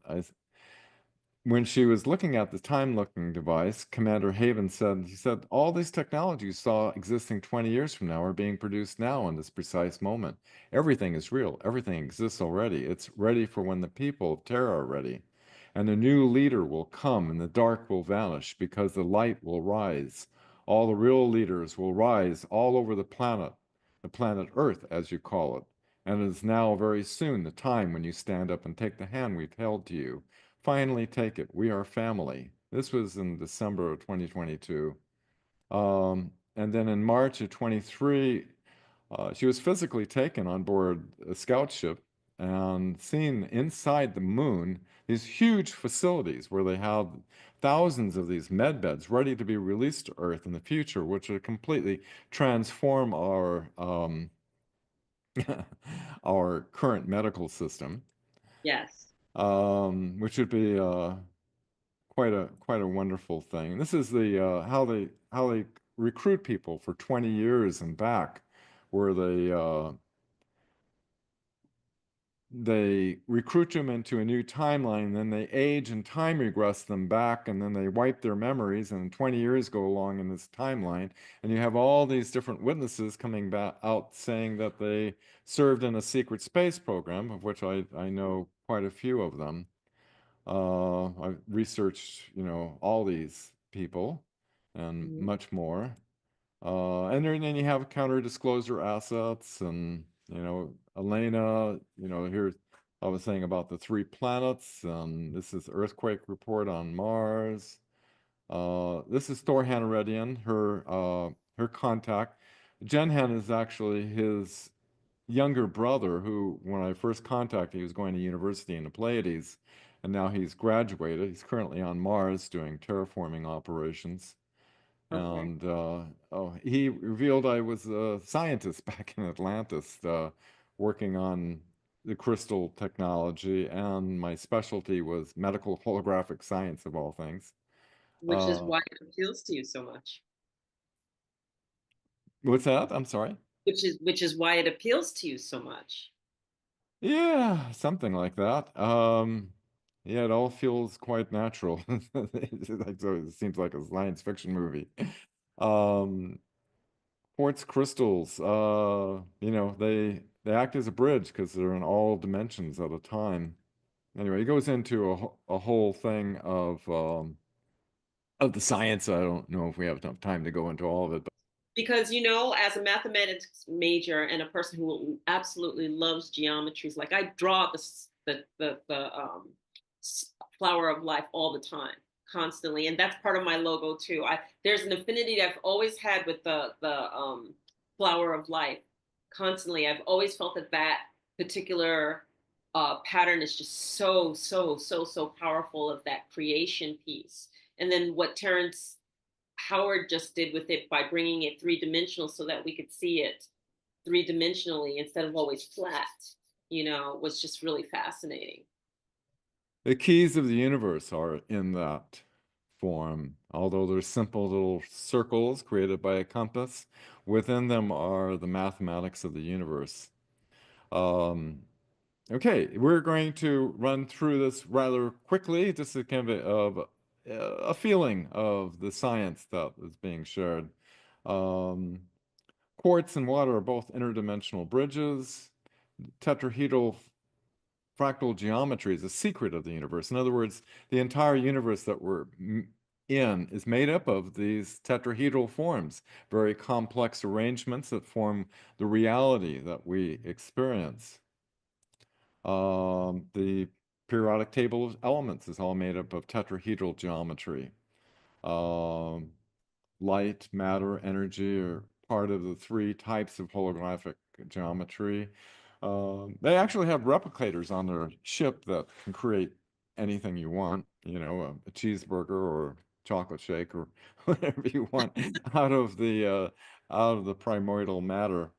When she was looking at the time-looking device, Commander Haven said, all these technologies you saw existing 20 years from now are being produced now in this precise moment. Everything is real. Everything exists already. It's ready for when the people of Terra are ready. And a new leader will come and the dark will vanish because the light will rise. All the real leaders will rise all over the planet Earth, as you call it. And it is now very soon the time when you stand up and take the hand we've held to you. Finally take it. We are family. This was in December of 2022. And then in March of 23, she was physically taken on board a scout ship and seen inside the moon these huge facilities where they have thousands of these med beds ready to be released to Earth in the future, which would completely transform our current medical system, Yes. which would be quite a wonderful thing. This is the how they recruit people for 20 years and back, where they recruit them into a new timeline, then they age and time regress them back, and then they wipe their memories, and 20 years go along in this timeline, and you have all these different witnesses coming back out saying that they served in a secret space program, of which I know quite a few of them. I've researched, all these people and Mhm. much more. And then you have counter disclosure assets and, Elena, here I was saying about the three planets. This is earthquake report on Mars. This is Thor Hanaredian, her contact. Jenhan is actually his younger brother who, when I first contacted, he was going to university in the Pleiades, and now he's graduated. He's currently on Mars doing terraforming operations. Okay. And he revealed I was a scientist back in Atlantis, working on the crystal technology, and my specialty was medical holographic science of all things. Which is Uh, why it appeals to you so much. what's that? I'm sorry. Which is why it appeals to you so much. Yeah, something like that. Yeah, it all feels quite natural. So it seems like a science fiction movie. Um, Quartz crystals, they act as a bridge because they're in all dimensions at a time. Anyway, it goes into a whole thing of the science. I don't know if we have enough time to go into all of it, but Because as a mathematics major and a person who absolutely loves geometries, like I draw the flower of life all the time, constantly, and that's part of my logo too. There's an affinity that I've always had with the flower of life. Constantly, I've always felt that particular pattern is just so powerful, of that creation piece. And then what Terrence Howard just did with it by bringing it three-dimensional so that we could see it three-dimensionally instead of always flat, was just really fascinating. the keys of the universe are in that form. Although they're simple little circles created by a compass, within them are the mathematics of the universe. Um, Okay, we're going to run through this rather quickly, just to kind of a feeling of the science that is being shared. Um, Quartz and water are both interdimensional bridges. Tetrahedral fractal geometry is a secret of the universe. In other words, the entire universe that we're in is made up of these tetrahedral forms, very complex arrangements that form the reality that we experience. The periodic table of elements is all made up of tetrahedral geometry. Um, Light, matter, energy are part of the three types of holographic geometry. They actually have replicators on their ship that can create anything you want, a cheeseburger or chocolate shake or whatever you want out of the primordial matter.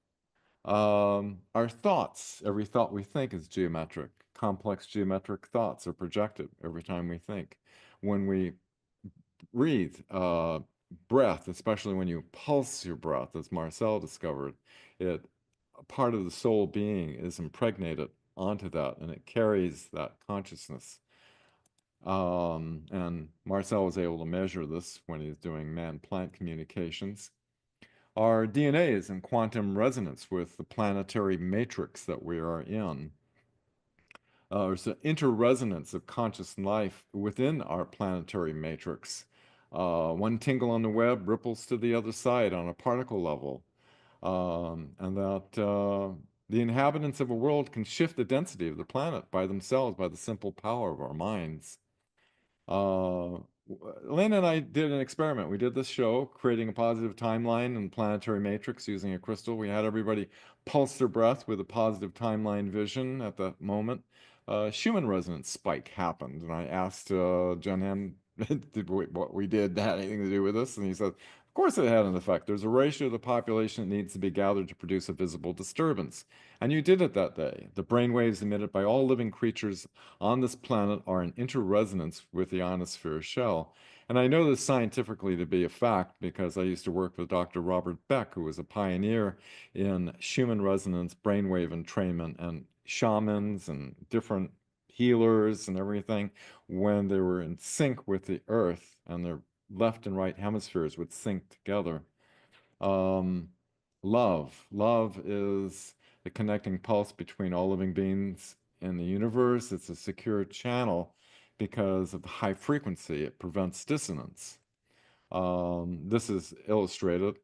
Our thoughts, every thought we think is geometric. Complex geometric thoughts are projected every time we think. When we breathe, breath, especially when you pulse your breath, as Marcel discovered, it part of the soul being is impregnated onto that, and it carries that consciousness. And Marcel was able to measure this when he's doing man-plant communications. Our DNA is in quantum resonance with the planetary matrix that we are in. There's an interresonance of conscious life within our planetary matrix. One tingle on the web ripples to the other side on a particle level. And that the inhabitants of a world can shift the density of the planet by themselves by the simple power of our minds. Uh, Elena and I did an experiment. We did this show, creating a positive timeline and planetary matrix using a crystal. We had everybody pulse their breath with a positive timeline vision at that moment. Schumann resonance spike happened, and I asked John Hamm, did what we did had anything to do with this? And he said, of course it had an effect. There's a ratio of the population that needs to be gathered to produce a visible disturbance. And you did it that day. The brain waves emitted by all living creatures on this planet are in interresonance with the ionosphere shell. And I know this scientifically to be a fact because I used to work with Dr. Robert Beck, who was a pioneer in Schumann resonance, brainwave entrainment, and shamans and different healers and everything when they were in sync with the earth and their left and right hemispheres would sync together. Um, love is the connecting pulse between all living beings in the universe. It's a secure channel because of the high frequency. It prevents dissonance. This is illustrated,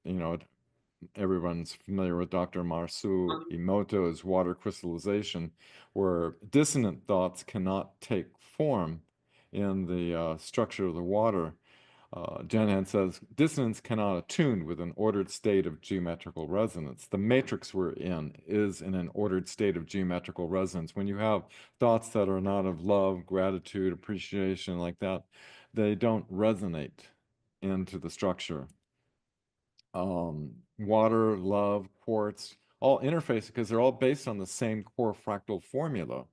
everyone's familiar with Dr. Marsu Um, Emoto's water crystallization, where dissonant thoughts cannot take form in the structure of the water. Jenhan says, dissonance cannot attune with an ordered state of geometrical resonance. The matrix we're in is in an ordered state of geometrical resonance. When you have thoughts that are not of love, gratitude, appreciation, like that, they don't resonate into the structure. Water, love, quartz, all interface because they're all based on the same core fractal formula.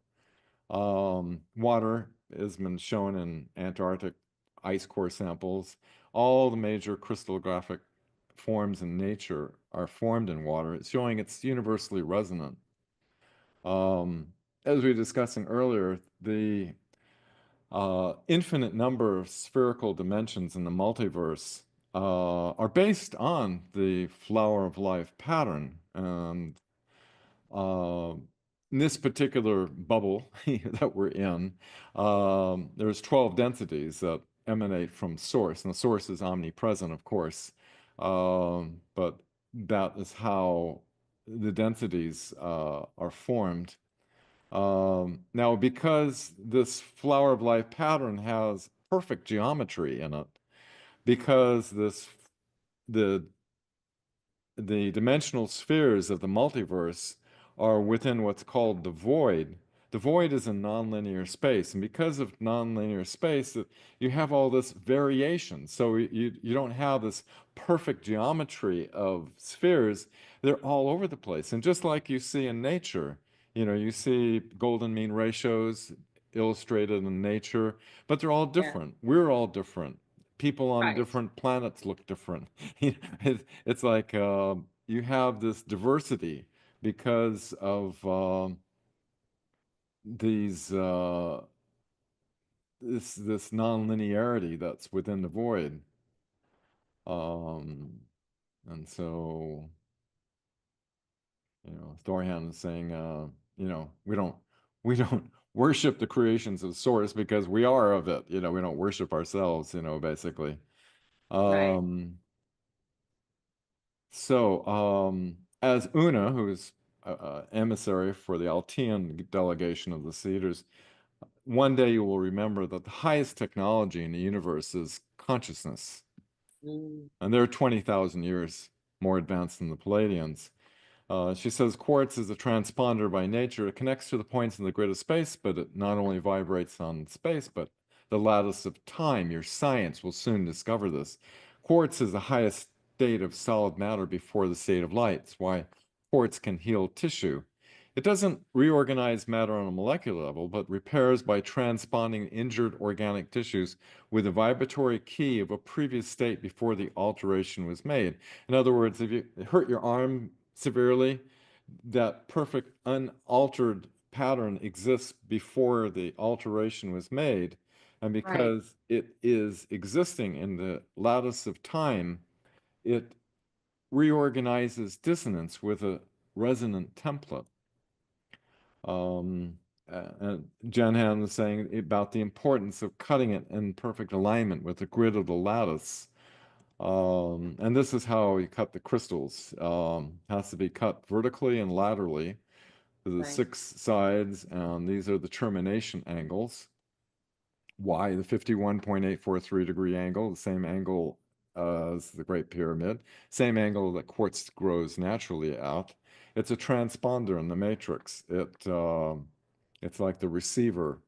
Water has been shown in Antarctic ice core samples. All the major crystallographic forms in nature are formed in water. It's showing it's universally resonant. As we were discussing earlier, the infinite number of spherical dimensions in the multiverse are based on the flower of life pattern. And uh, in this particular bubble that we're in, there's 12 densities that emanate from source, and the source is omnipresent, of course. But that is how the densities are formed. Now, because this flower of life pattern has perfect geometry in it, because the the dimensional spheres of the multiverse are within what's called the void. The void is a nonlinear space, and because of nonlinear space, you have all this variation. So you don't have this perfect geometry of spheres. They're all over the place. And just like you see in nature, you see golden mean ratios illustrated in nature, but they're all yeah, different. We're all different. People on right. different planets look different. It's like you have this diversity because of these this nonlinearity that's within the void. Um, and so, Thorhan is saying, we don't worship the creations of Source because we are of it. We don't worship ourselves, basically. Right. As Una, who is emissary for the Altean delegation of the Cedars, one day you will remember that the highest technology in the universe is consciousness. Mm, And they're 20,000 years more advanced than the Pleiadians. She says quartz is a transponder by nature. It connects to the points in the grid of space, but it not only vibrates on space, but the lattice of time. Your science will soon discover this. Quartz is the highest state of solid matter before the state of light. It's why quartz can heal tissue. It doesn't reorganize matter on a molecular level, but repairs by transponding injured organic tissues with a vibratory key of a previous state before the alteration was made. In other words, if you hurt your arm severely, that perfect unaltered pattern exists before the alteration was made. And right. because it is existing in the lattice of time, it reorganizes dissonance with a resonant template. And Jen Han was saying about the importance of cutting it in perfect alignment with the grid of the lattice. And this is how you cut the crystals. Has to be cut vertically and laterally to the Right. 6 sides, and these are the termination angles. Y, the 51.843 degree angle, the same angle as the Great Pyramid, same angle that quartz grows naturally at. It's a transponder in the matrix. It's like the receiver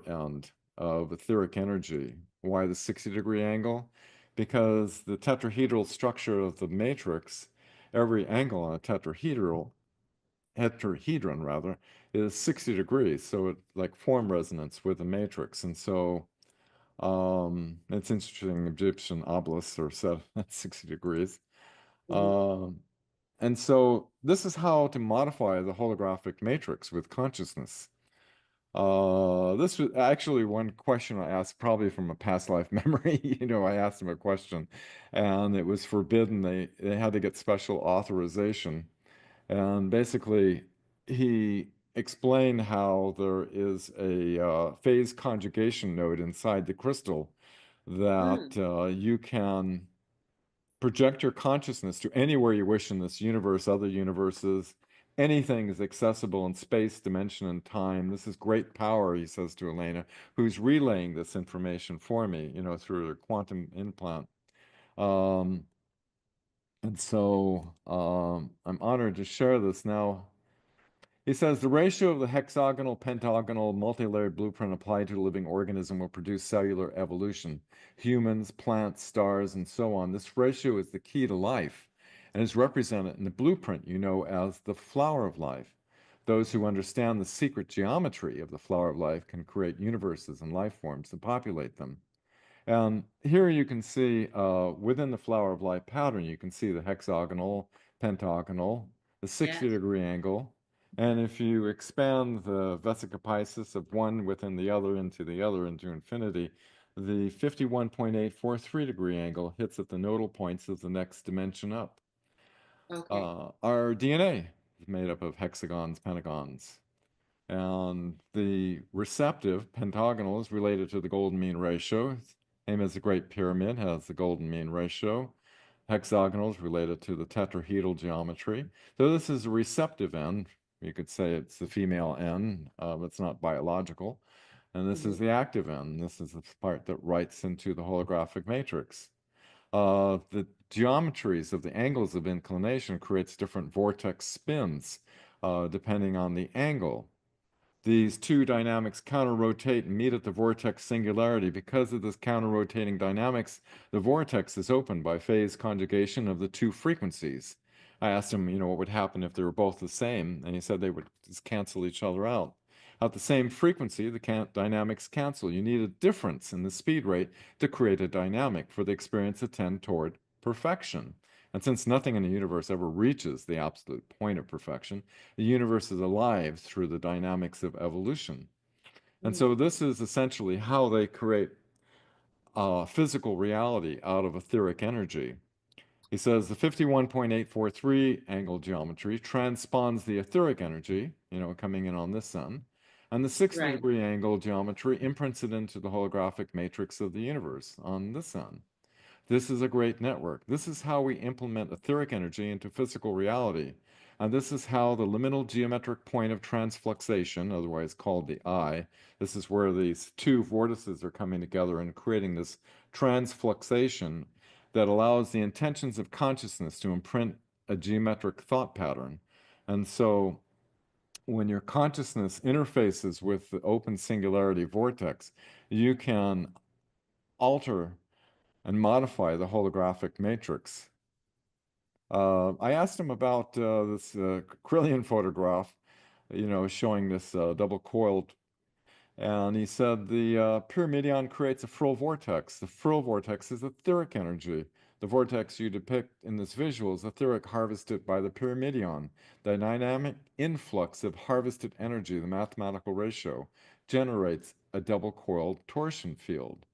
end of etheric energy. Why the 60-degree angle? Because the tetrahedral structure of the matrix, every angle on a tetrahedron rather, is 60 degrees. So it like form resonance with the matrix. And so it's interesting, Egyptian obelisks are set at 60 degrees. Mhm. Um, and so this is how to modify the holographic matrix with consciousness. This was actually one question I asked, probably from a past life memory. I asked him a question, and it was forbidden. They had to get special authorization, and basically, he explained how there is a phase conjugation node inside the crystal that Mm, you can project your consciousness to anywhere you wish in this universe, other universes. Anything is accessible in space, dimension, and time. This is great power, he says to Elena, who's relaying this information for me, through her quantum implant. Um, I'm honored to share this now. He says the ratio of the hexagonal, pentagonal, multi-layered blueprint applied to a living organism will produce cellular evolution. Humans, plants, stars, and so on. This ratio is the key to life and is represented in the blueprint you know as the flower of life. Those who understand the secret geometry of the flower of life can create universes and life forms to populate them. And here you can see within the flower of life pattern, you can see the hexagonal, pentagonal, the yes. 60-degree angle. And if you expand the vesica piscis of one within the other into infinity, the 51.843-degree angle hits at the nodal points of the next dimension up. Okay. Our DNA is made up of hexagons, pentagons. And the receptive pentagonal is related to the golden mean ratio. Same as the Great Pyramid has the golden mean ratio. Hexagonal is related to the tetrahedral geometry. So this is a receptive end. You could say it's the female end, but it's not biological. And this is Hmm. the active end. This is the part that writes into the holographic matrix. The geometries of the angles of inclination creates different vortex spins, depending on the angle. These two dynamics counter-rotate and meet at the vortex singularity. Because of this counter-rotating dynamics, the vortex is opened by phase conjugation of the two frequencies. I asked him, what would happen if they were both the same, and he said they would just cancel each other out. At the same frequency, the dynamics cancel. You need a difference in the speed rate to create a dynamic for the experience to tend toward perfection. And since nothing in the universe ever reaches the absolute point of perfection, the universe is alive through the dynamics of evolution. And Mm. so this is essentially how they create physical reality out of etheric energy. He says the 51.843 angle geometry transpons the etheric energy, coming in on this sun, and the 60 Right. degree angle geometry imprints it into the holographic matrix of the universe on the sun. This is a great network. This is how we implement etheric energy into physical reality. And this is how the liminal geometric point of transfluxation, otherwise called the eye, this is where these two vortices are coming together and creating this transfluxation that allows the intentions of consciousness to imprint a geometric thought pattern. And so when your consciousness interfaces with the open singularity vortex, you can alter and modify the holographic matrix. I asked him about this Krillian photograph, showing this double coiled, and he said the pyramidion creates a frill vortex. The frill vortex is etheric energy. The vortex you depict in this visual is etheric harvested by the pyramidion. The dynamic influx of harvested energy, the mathematical ratio, generates a double coiled torsion field.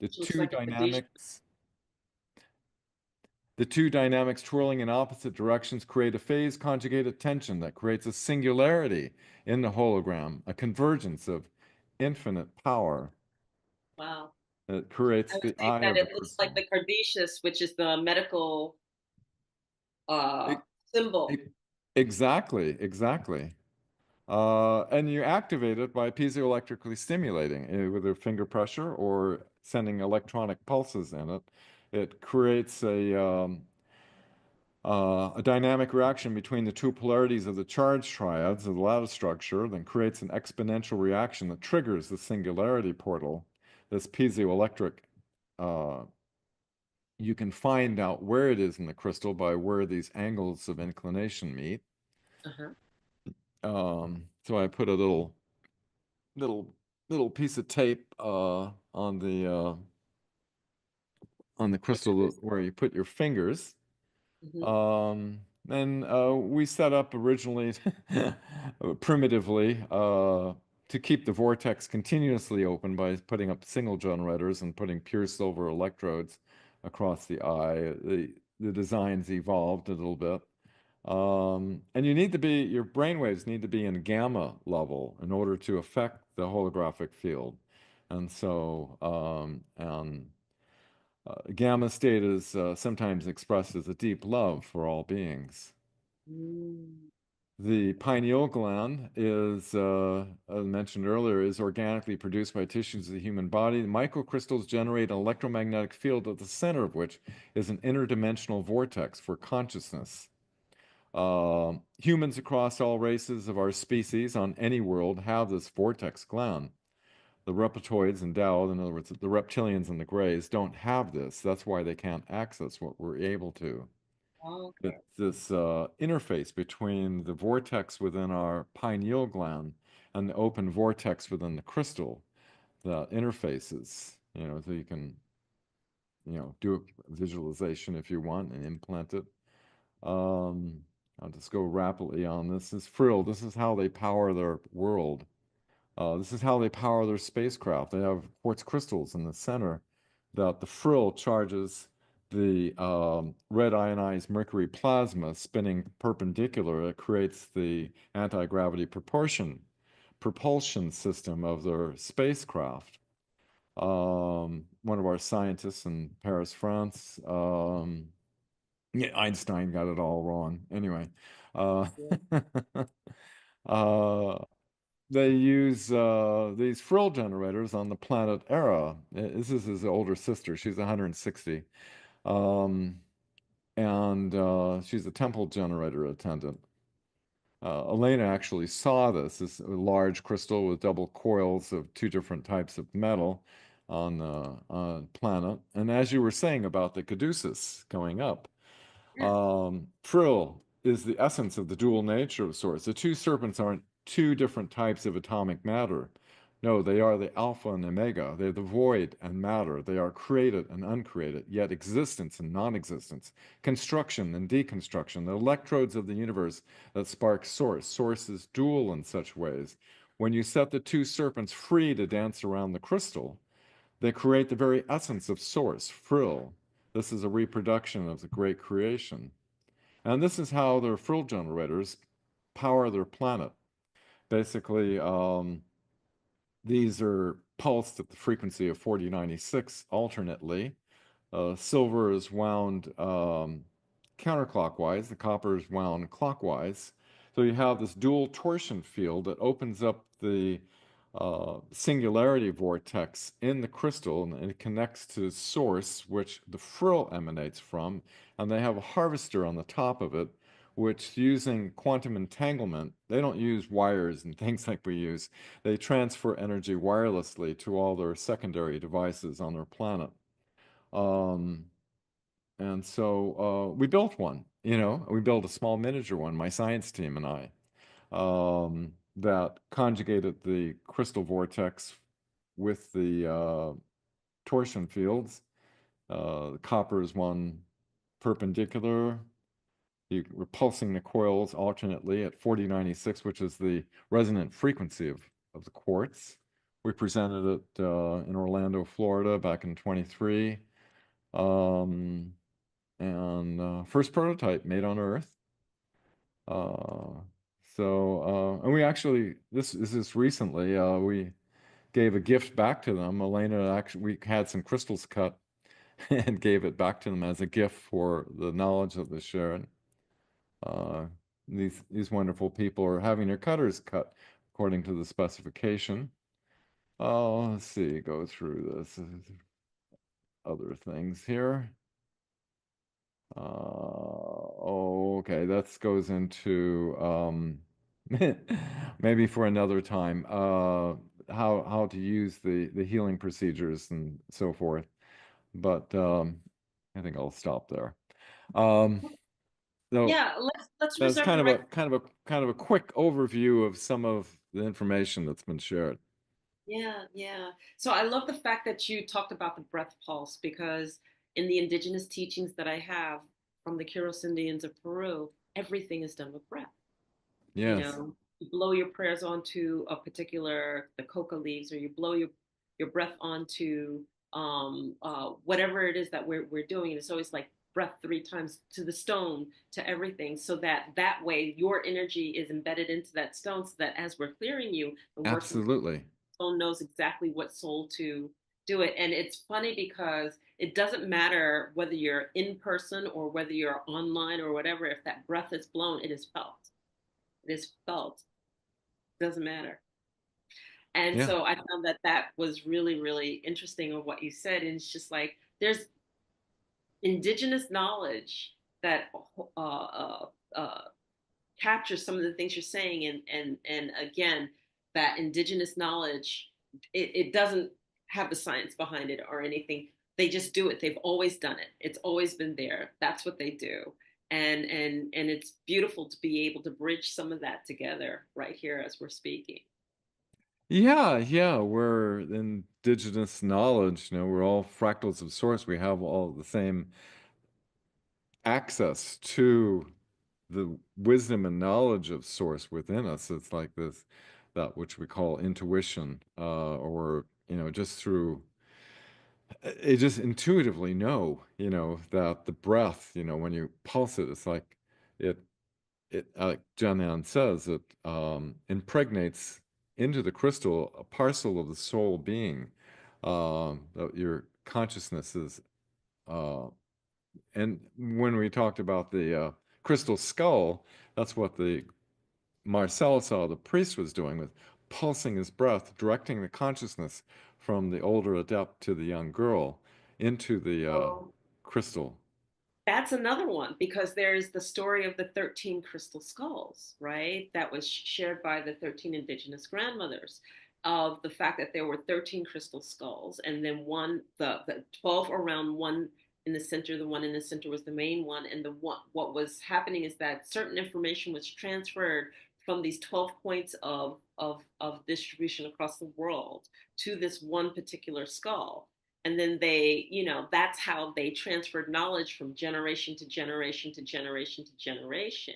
The So it's two like a Kadisha. dynamics The two dynamics twirling in opposite directions create a phase conjugated tension that creates a singularity in the hologram, a convergence of infinite power Wow. that I creates was the saying eye that of the it looks like crystal. the Kardashians, which is the medical uh, E- symbol. e- exactly, exactly. And you activate it by piezoelectrically stimulating with a finger pressure or sending electronic pulses in it. It creates a dynamic reaction between the two polarities of the charge triads of the lattice structure, then creates an exponential reaction that triggers the singularity portal. This piezoelectric, uh, you can find out where it is in the crystal by where these angles of inclination meet. Uh-huh. So I put a little, little piece of tape on the crystal where you put your fingers. Hmm. And we set up originally primitively to keep the vortex continuously open by putting up single generators and putting pure silver electrodes across the eye. The designs evolved a little bit. And your brainwaves need to be in gamma level in order to affect the holographic field. And so, gamma state is sometimes expressed as a deep love for all beings. Mm. The pineal gland is, as mentioned earlier, is organically produced by tissues of the human body. The microcrystals generate an electromagnetic field at the center of which is an interdimensional vortex for consciousness. Humans across all races of our species on any world have this vortex gland. The reptoids and Tao, in other words, the reptilians and the Greys, don't have this. That's why they can't access what we're able to. Okay. This interface between the vortex within our pineal gland and the open vortex within the crystal, the interfaces, so you can, do a visualization if you want and implant it. Um, I'll just go rapidly on this. This frill, this is how they power their world. This is how they power their spacecraft. They have quartz crystals in the center that the frill charges the red ionized mercury plasma spinning perpendicular. It creates the anti-gravity propulsion system of their spacecraft. One of our scientists in Paris, France, yeah, Einstein got it all wrong. Anyway, uh, Yeah. uh, they use these frill generators on the planet Era. This is his older sister. She's 160. Um, and she's a temple generator attendant. Elena actually saw this large crystal with double coils of two different types of metal on the planet. And as you were saying about the caduceus going up, Yeah. frill is the essence of the dual nature of sorts. The two serpents aren't two different types of atomic matter. No, they are the alpha and omega. They're the void and matter. They are created and uncreated, yet existence and non-existence, construction and deconstruction, the electrodes of the universe that spark source. Source is dual in such ways. When you set the two serpents free to dance around the crystal, they create the very essence of source, frill. This is a reproduction of the great creation. And this is how their frill generators power their planet. Basically, these are pulsed at the frequency of 4096 alternately. Silver is wound counterclockwise, the copper is wound clockwise. So you have this dual torsion field that opens up the singularity vortex in the crystal, and it connects to source, which the frill emanates from, and they have a harvester on the top of it, which using quantum entanglement, they don't use wires and things like we use. They transfer energy wirelessly to all their secondary devices on their planet. Um, and so we built one, we built a small miniature one, my science team and I, that conjugated the crystal vortex with the torsion fields. The copper is one perpendicular, you're repulsing the coils alternately at 4096, which is the resonant frequency of the quartz. We presented it in Orlando, Florida back in 23. And first prototype made on Earth. And we actually, this is just recently, we gave a gift back to them. Elena, actually, we had some crystals cut and gave it back to them as a gift for the knowledge that they shared. Uh, these wonderful people are having their cutters cut according to the specification. Let's see, go through this. Other things here. Okay, that goes into maybe for another time, how to use the healing procedures and so forth. But I think I'll stop there. Um, so Yeah, let's that's reserve kind the of right. a quick overview of some of the information that's been shared. Yeah, yeah. So I love the fact that you talked about the breath pulse because in the indigenous teachings that I have from the Quiros Indians of Peru, everything is done with breath. You Yes, know, you blow your prayers onto a particular the coca leaves, or you blow your breath onto whatever it is that we're doing. And it's always like breath three times to the stone, to everything, so that way your energy is embedded into that stone, so that as we're clearing you and working, absolutely. soul knows exactly what soul to do it. And it's funny because it doesn't matter whether you're in person or whether you're online or whatever. If that breath is blown, it is felt. It is felt. Doesn't matter. And Yeah. so I found that that was really, really interesting of what you said. And it's just like there's indigenous knowledge that uh, uh, uh, captures some of the things you're saying. And again, that indigenous knowledge, it doesn't have the science behind it or anything. They just do it. They've always done it. It's always been there. That's what they do. And it's beautiful to be able to bridge some of that together right here as we're speaking. Yeah, yeah, we're indigenous knowledge, we're all fractals of source. We have all the same access to the wisdom and knowledge of source within us. It's like this, that which we call intuition, or, just through, it just intuitively know, that the breath, when you pulse it, it's like it like Danaan says, it impregnates into the crystal a parcel of the soul being, that your consciousness is. And when we talked about the crystal skull, that's what the Marcel saw the priest was doing, with pulsing his breath, directing the consciousness from the older adept to the young girl into the So crystal. that's another one because there's the story of the 13 crystal skulls, right? That was shared by the 13 indigenous grandmothers, of the fact that there were 13 crystal skulls, and then the 12 around, one in the center. The one in the center was the main one. And what was happening is that certain information was transferred from these 12 points of distribution across the world to this one particular skull. And then they, that's how they transferred knowledge from generation to generation to generation to generation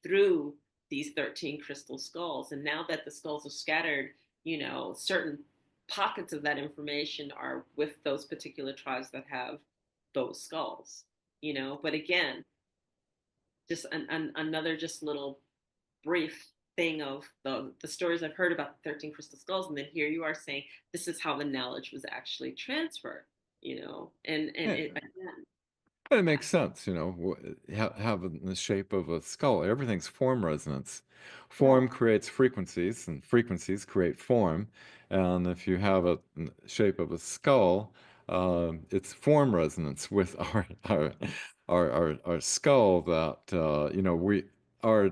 through these 13 crystal skulls. And now that the skulls are scattered, certain pockets of that information are with those particular tribes that have those skulls, but again, just another just little brief thing of the stories I've heard about the 13 crystal skulls, and then here you are saying this is how the knowledge was actually transferred, and Yeah, it again. but it makes sense, having the shape of a skull. Everything's form resonance. Yeah, Form creates frequencies, and frequencies create form. And if you have a shape of a skull, it's form resonance with our skull that we our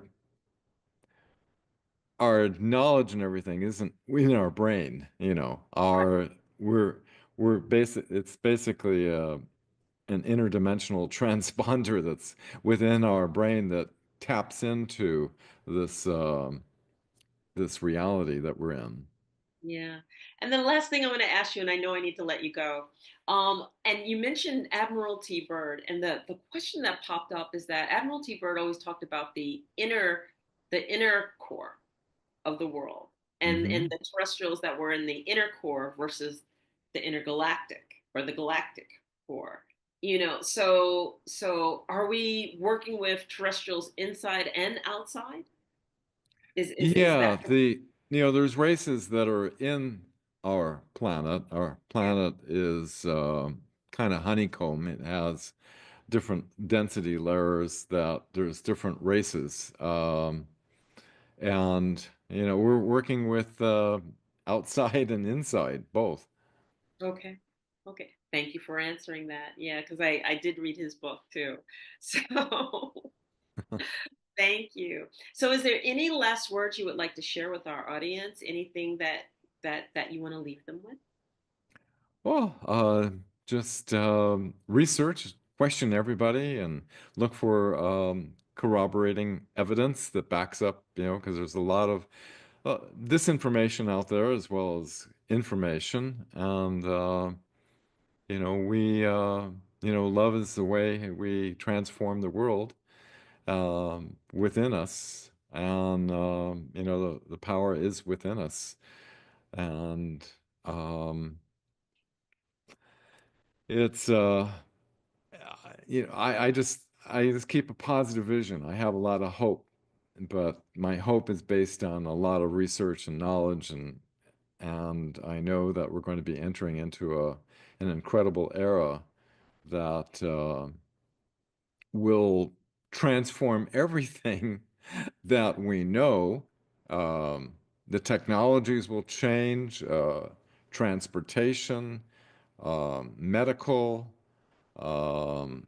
our knowledge and everything isn't in our brain. Our we're it's basically an interdimensional transponder that's within our brain that taps into this this reality that we're in. yeah. And then the last thing I'm going to ask you, and I know I need to let you go. And you mentioned Admiralty Byrd, and the question that popped up is that Admiralty Byrd always talked about the inner core of the world, and Hmm. the terrestrials that were in the inner core versus the intergalactic or the galactic core. So are we working with terrestrials inside and outside? Is Yeah, that there's races that are in our planet. Our yeah? planet is kind of honeycomb. It has different density layers that there's different races. And we're working with outside and inside both. Okay. Okay. Thank you for answering that. Yeah, because I did read his book too. So thank you. So is there any last words you would like to share with our audience? Anything that you want to leave them with? Well, just research, question everybody, and look for corroborating evidence that backs up, because there's a lot of disinformation out there as well as information. And, love is the way we transform the world within us. And, the power is within us. And, um, it's I just keep a positive vision. I have a lot of hope, but my hope is based on a lot of research and knowledge, and I know that we're going to be entering into an incredible era that will transform everything that we know. Um, the technologies will change, transportation, medical. Um,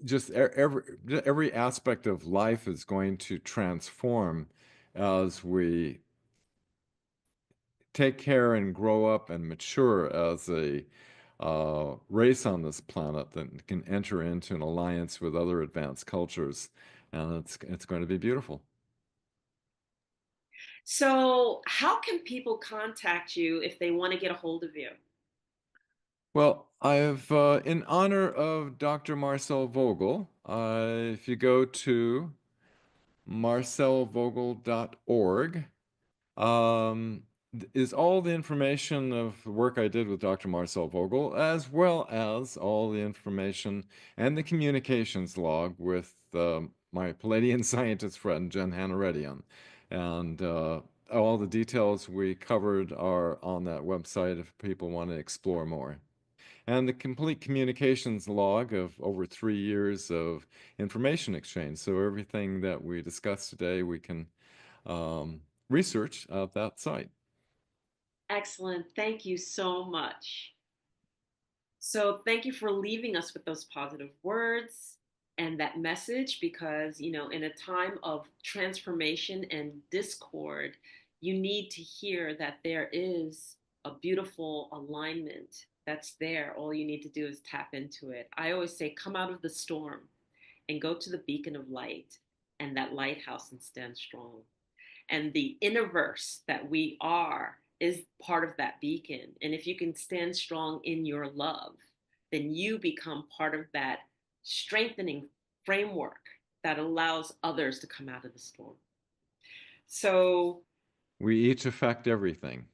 just every aspect of life is going to transform as we take care and grow up and mature as a race on this planet that can enter into an alliance with other advanced cultures, and it's going to be beautiful. So, how can people contact you if they want to get a hold of you? Well, I've in honor of Dr. Marcel Vogel, if you go to marcelvogel.org, is all the information of the work I did with Dr. Marcel Vogel, as well as all the information and the communications log with my Pleiadian scientist friend, Jen Hanaredian. And all the details we covered are on that website if people want to explore more. And the complete communications log of over 3 years of information exchange. So everything that we discussed today, we can research at that site. Excellent. Thank you so much. So, thank you for leaving us with those positive words and that message because, in a time of transformation and discord, you need to hear that there is a beautiful alignment that's there. All you need to do is tap into it. I always say, come out of the storm and go to the beacon of light. and that lighthouse and stand strong. And the innerverse that we are is part of that beacon. And if you can stand strong in your love, then you become part of that strengthening framework that allows others to come out of the storm. So, We each affect everything.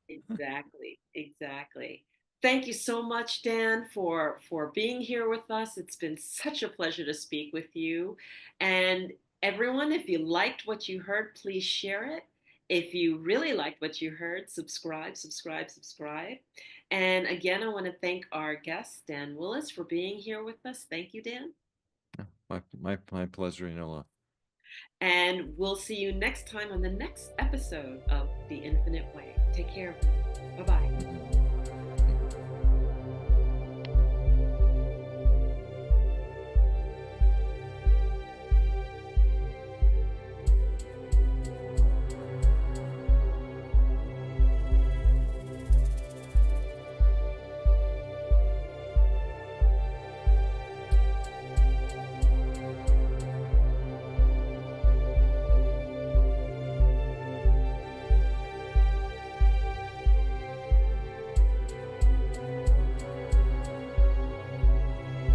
exactly, exactly. Thank you so much, Dan, for being here with us. It's been such a pleasure to speak with you. And everyone, if you liked what you heard, please share it. If you really liked what you heard, subscribe, subscribe, subscribe. And again, I want to thank our guest, Dan Willis, for being here with us. Thank you, Dan. My pleasure, Enola. And we'll see you next time on the next episode of The Infinite Way. Take care, everyone. Bye bye.